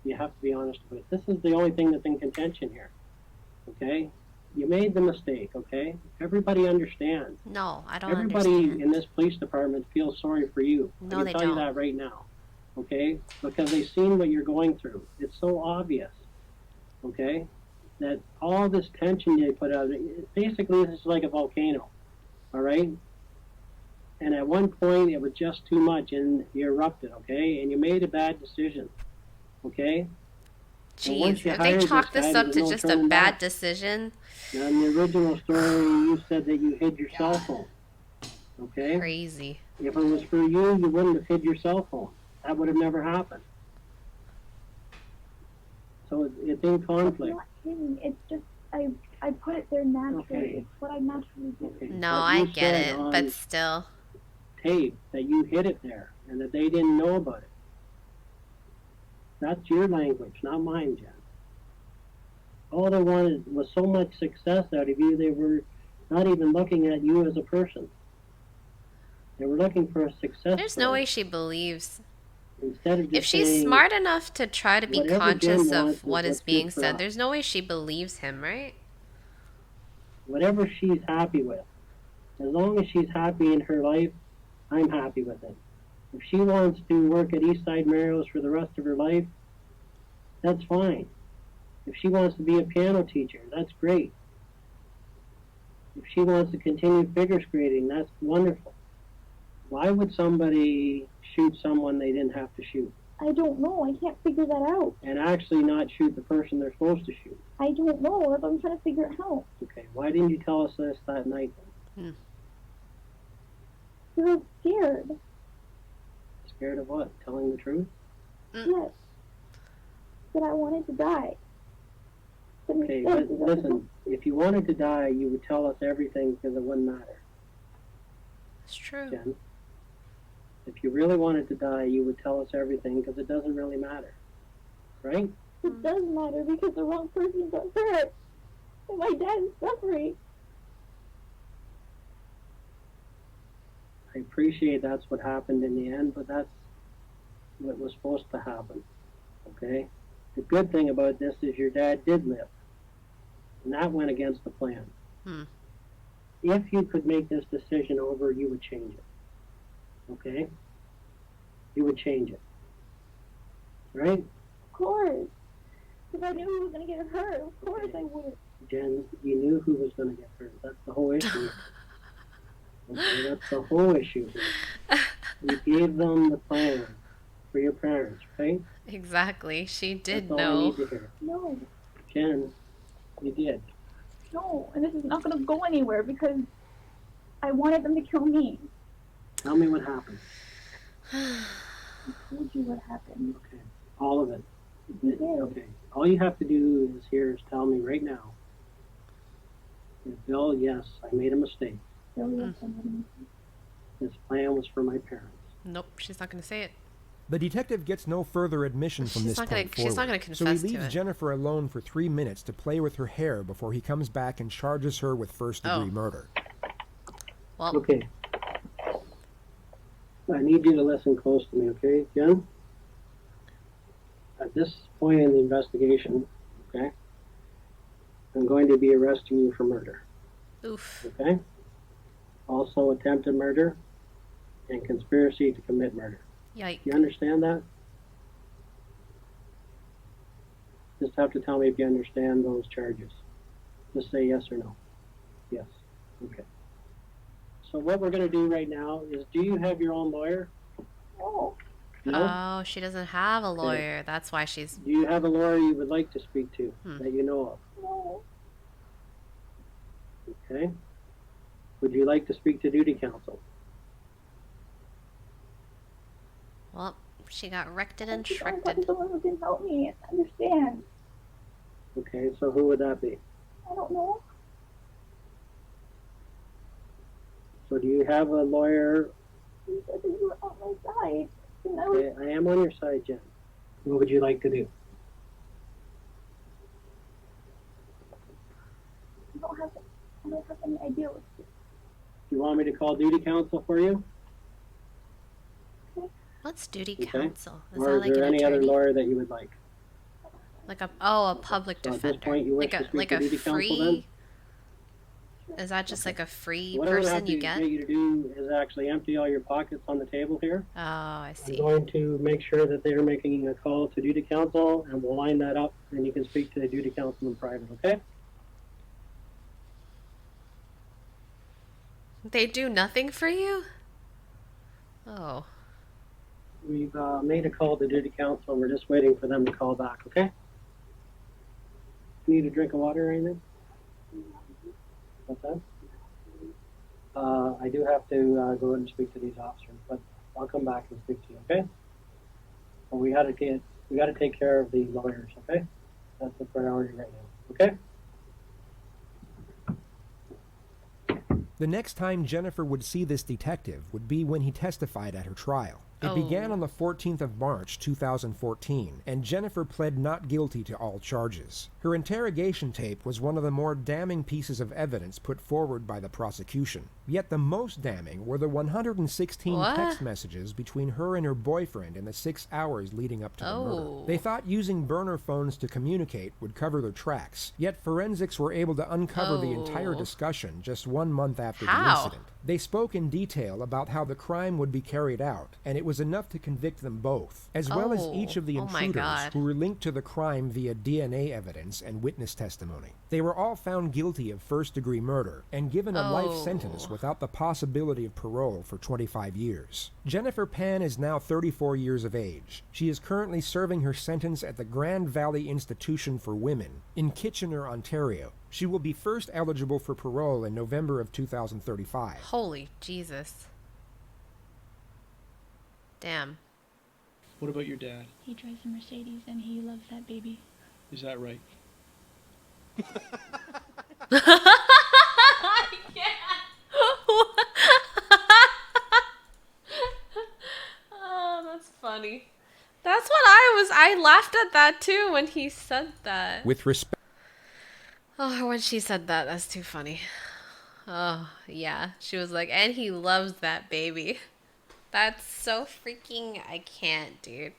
I: you have to be honest with it. This is the only thing that's in contention here. Okay? You made the mistake, okay? Everybody understands.
A: No, I don't
I: Everybody
A: understand.
I: in this police department feels sorry for you.
A: No,
I: I can
A: they
I: tell you
A: don't.
I: that right now. Okay? Because they've seen what you're going through. It's so obvious. Okay? That all this tension you put out, basically this is like a volcano. Alright? And at one point it was just too much and you erupted, okay? And you made a bad decision. Okay? And once
A: Jeez,
I: you
A: if they
I: hired
A: chalk
I: this
A: this
I: guy,
A: up
I: there's
A: to
I: no
A: just a
I: turning
A: bad
I: back.
A: decision,
I: Now, in the original story, you said that you hid your cell phone. Okay?
A: crazy.
I: If it was for you, you wouldn't have hid your cell phone. That would have never happened. So it's in
J: it's
I: conflict.
J: not kidding. It's just I put it there naturally.
I: Okay.
J: It's what I naturally do.
I: Okay.
A: No,
I: But
A: I
I: you
A: get
I: said
A: it,
I: on
A: but still.
I: tape that you hid it there and that they didn't know about it. That's your language, not mine, Jen. All they wanted was so much success out of you, they were not even looking at you as a person. They were looking for a success
A: There's
I: story.
A: no way she believes.
I: Instead of just
A: If she's
I: saying,
A: smart enough to try to be
I: whatever
A: conscious
I: Jen
A: of
I: wants
A: what is
I: what's
A: being
I: good for
A: said,
I: us.
A: there's no way she believes him, right?
I: Whatever she's happy with. As long as she's happy in her life, I'm happy with it. If she wants to work at Eastside Mario's for the rest of her life, that's fine. If she wants to be a piano teacher, that's great. If she wants to continue figure skating, that's wonderful. Why would somebody shoot someone they didn't have to shoot?
J: I don't know. I can't figure that out.
I: And actually not shoot the person they're supposed to shoot?
J: I don't know. I'm trying to figure it out.
I: Okay, why didn't you tell us this that night then?
J: I was scared.
I: Scared of what? Telling the truth?
J: Yes. That I wanted to die. But
I: Okay,
J: instead,
I: but listen, if you wanted to die, you would tell us everything because it wouldn't matter.
A: It's true.
I: Jen. If you really wanted to die, you would tell us everything because it doesn't really matter. Right?
J: It does matter because the wrong person got hurt. And my dad's suffering.
I: I appreciate that's what happened in the end, but that's what was supposed to happen. Okay? The good thing about this is your dad did live. And that went against the plan. If you could make this decision over, you would change it. Okay? You would change it. Right?
J: Of course. If I knew who was going to get hurt, of course I would.
I: Jen, you knew who was going to get hurt. That's the whole issue. Okay, that's the whole issue here. You gave them the plan for your parents, right?
A: Exactly. She did
I: That's all I
A: know.
I: need to hear.
J: No.
I: Jen, you did.
J: No, and this is not going to go anywhere because I wanted them to kill me.
I: Tell me what happened.
J: I told you what happened.
I: Okay, all of it.
J: You did.
I: Okay, all you have to do is tell me right now. Bill, yes, I made a mistake.
J: Bill, yes, I made a mistake.
I: This plan was for my parents.
A: Nope, she's not going to say it.
B: The detective gets no further admission from this point forward,
A: she's not gonna
B: so he
A: confess to
B: leaves
A: it.
B: Jennifer alone for 3 minutes to play with her hair before he comes back and charges her with first-degree murder.
A: Well,
I: okay. I need you to listen close to me, okay, Jen? At this point in the investigation, okay, I'm going to be arresting you for murder.
A: Oof.
I: Okay? Also attempted murder and conspiracy to commit murder.
A: Yikes.
I: You understand that? Just have to tell me if you understand those charges. Just say yes or no. Yes. Okay. So what we're going to do right now is, do you have your own lawyer?
J: No.
I: No?
A: Oh, she doesn't have a lawyer. That's why she's...
I: Do you have a lawyer you would like to speak to that you know of?
J: No.
I: Okay. Would you like to speak to duty counsel?
A: Well, she got wrecked and
J: I'm
A: shrekted.
J: the one who can help me understand.
I: Okay, so who would that be?
J: I don't know.
I: So do you have a lawyer?
J: You said that you were on my side. And I was...
I: Okay, I am on your side, Jen. What would you like to do?
J: I don't have any idea what to do.
I: Do you want me to call duty counsel for you?
A: What's duty
I: Okay.
A: counsel? Is
I: Or
A: that
I: is
A: like
I: there
A: an
I: any other
A: attorney?
I: lawyer that you would like?
A: Like a public
I: So at this
A: defender.
I: point, you wish
A: Like
I: to
A: a
I: speak to duty counsel
A: free. Is that just like a free
I: What I would have
A: person
I: to
A: you get?
I: get you to do is actually empty all your pockets on the table here.
A: Oh, I
I: I'm
A: see.
I: going to make sure that they're making a call to duty counsel, and we'll line that up, and you can speak to the duty counsel in private, okay?
A: They do nothing for you? Oh.
I: We've made a call to duty counsel, and we're just waiting for them to call back, okay? Need a drink of water or anything? What's that? I do have to go ahead and speak to these officers, but I'll come back and speak to you, okay? But we gotta take care of the lawyers, okay? That's the priority right now, okay?
B: The next time Jennifer would see this detective would be when he testified at her trial. It
A: Oh.
B: began on the 14th of March, 2014, and Jennifer pled not guilty to all charges. Her interrogation tape was one of the more damning pieces of evidence put forward by the prosecution. Yet the most damning were the 116
A: What?
B: text messages between her and her boyfriend in the 6 hours leading up to the murder. They thought using burner phones to communicate would cover their tracks, yet forensics were able to uncover the entire discussion just 1 month after the incident. They spoke in detail about how the crime would be carried out, and it was enough to convict them both, as well as each of the intruders who were linked to the crime via DNA evidence and witness testimony. They were all found guilty of first-degree murder and given a life sentence without the possibility of parole for 25 years. Jennifer Pan is now 34 years of age. She is currently serving her sentence at the Grand Valley Institution for Women in Kitchener, Ontario. She will be first eligible for parole in November of 2035.
A: Holy Jesus. Damn.
C: What about your dad?
E: He drives a Mercedes and he loves that baby.
C: Is that right?
A: I can't. Oh, that's funny. That's what I laughed at that too when he said that.
B: With respect.
A: Oh, when she said that, that's too funny. Oh, yeah. She was like, and he loves that baby. That's so freaking, I can't, dude.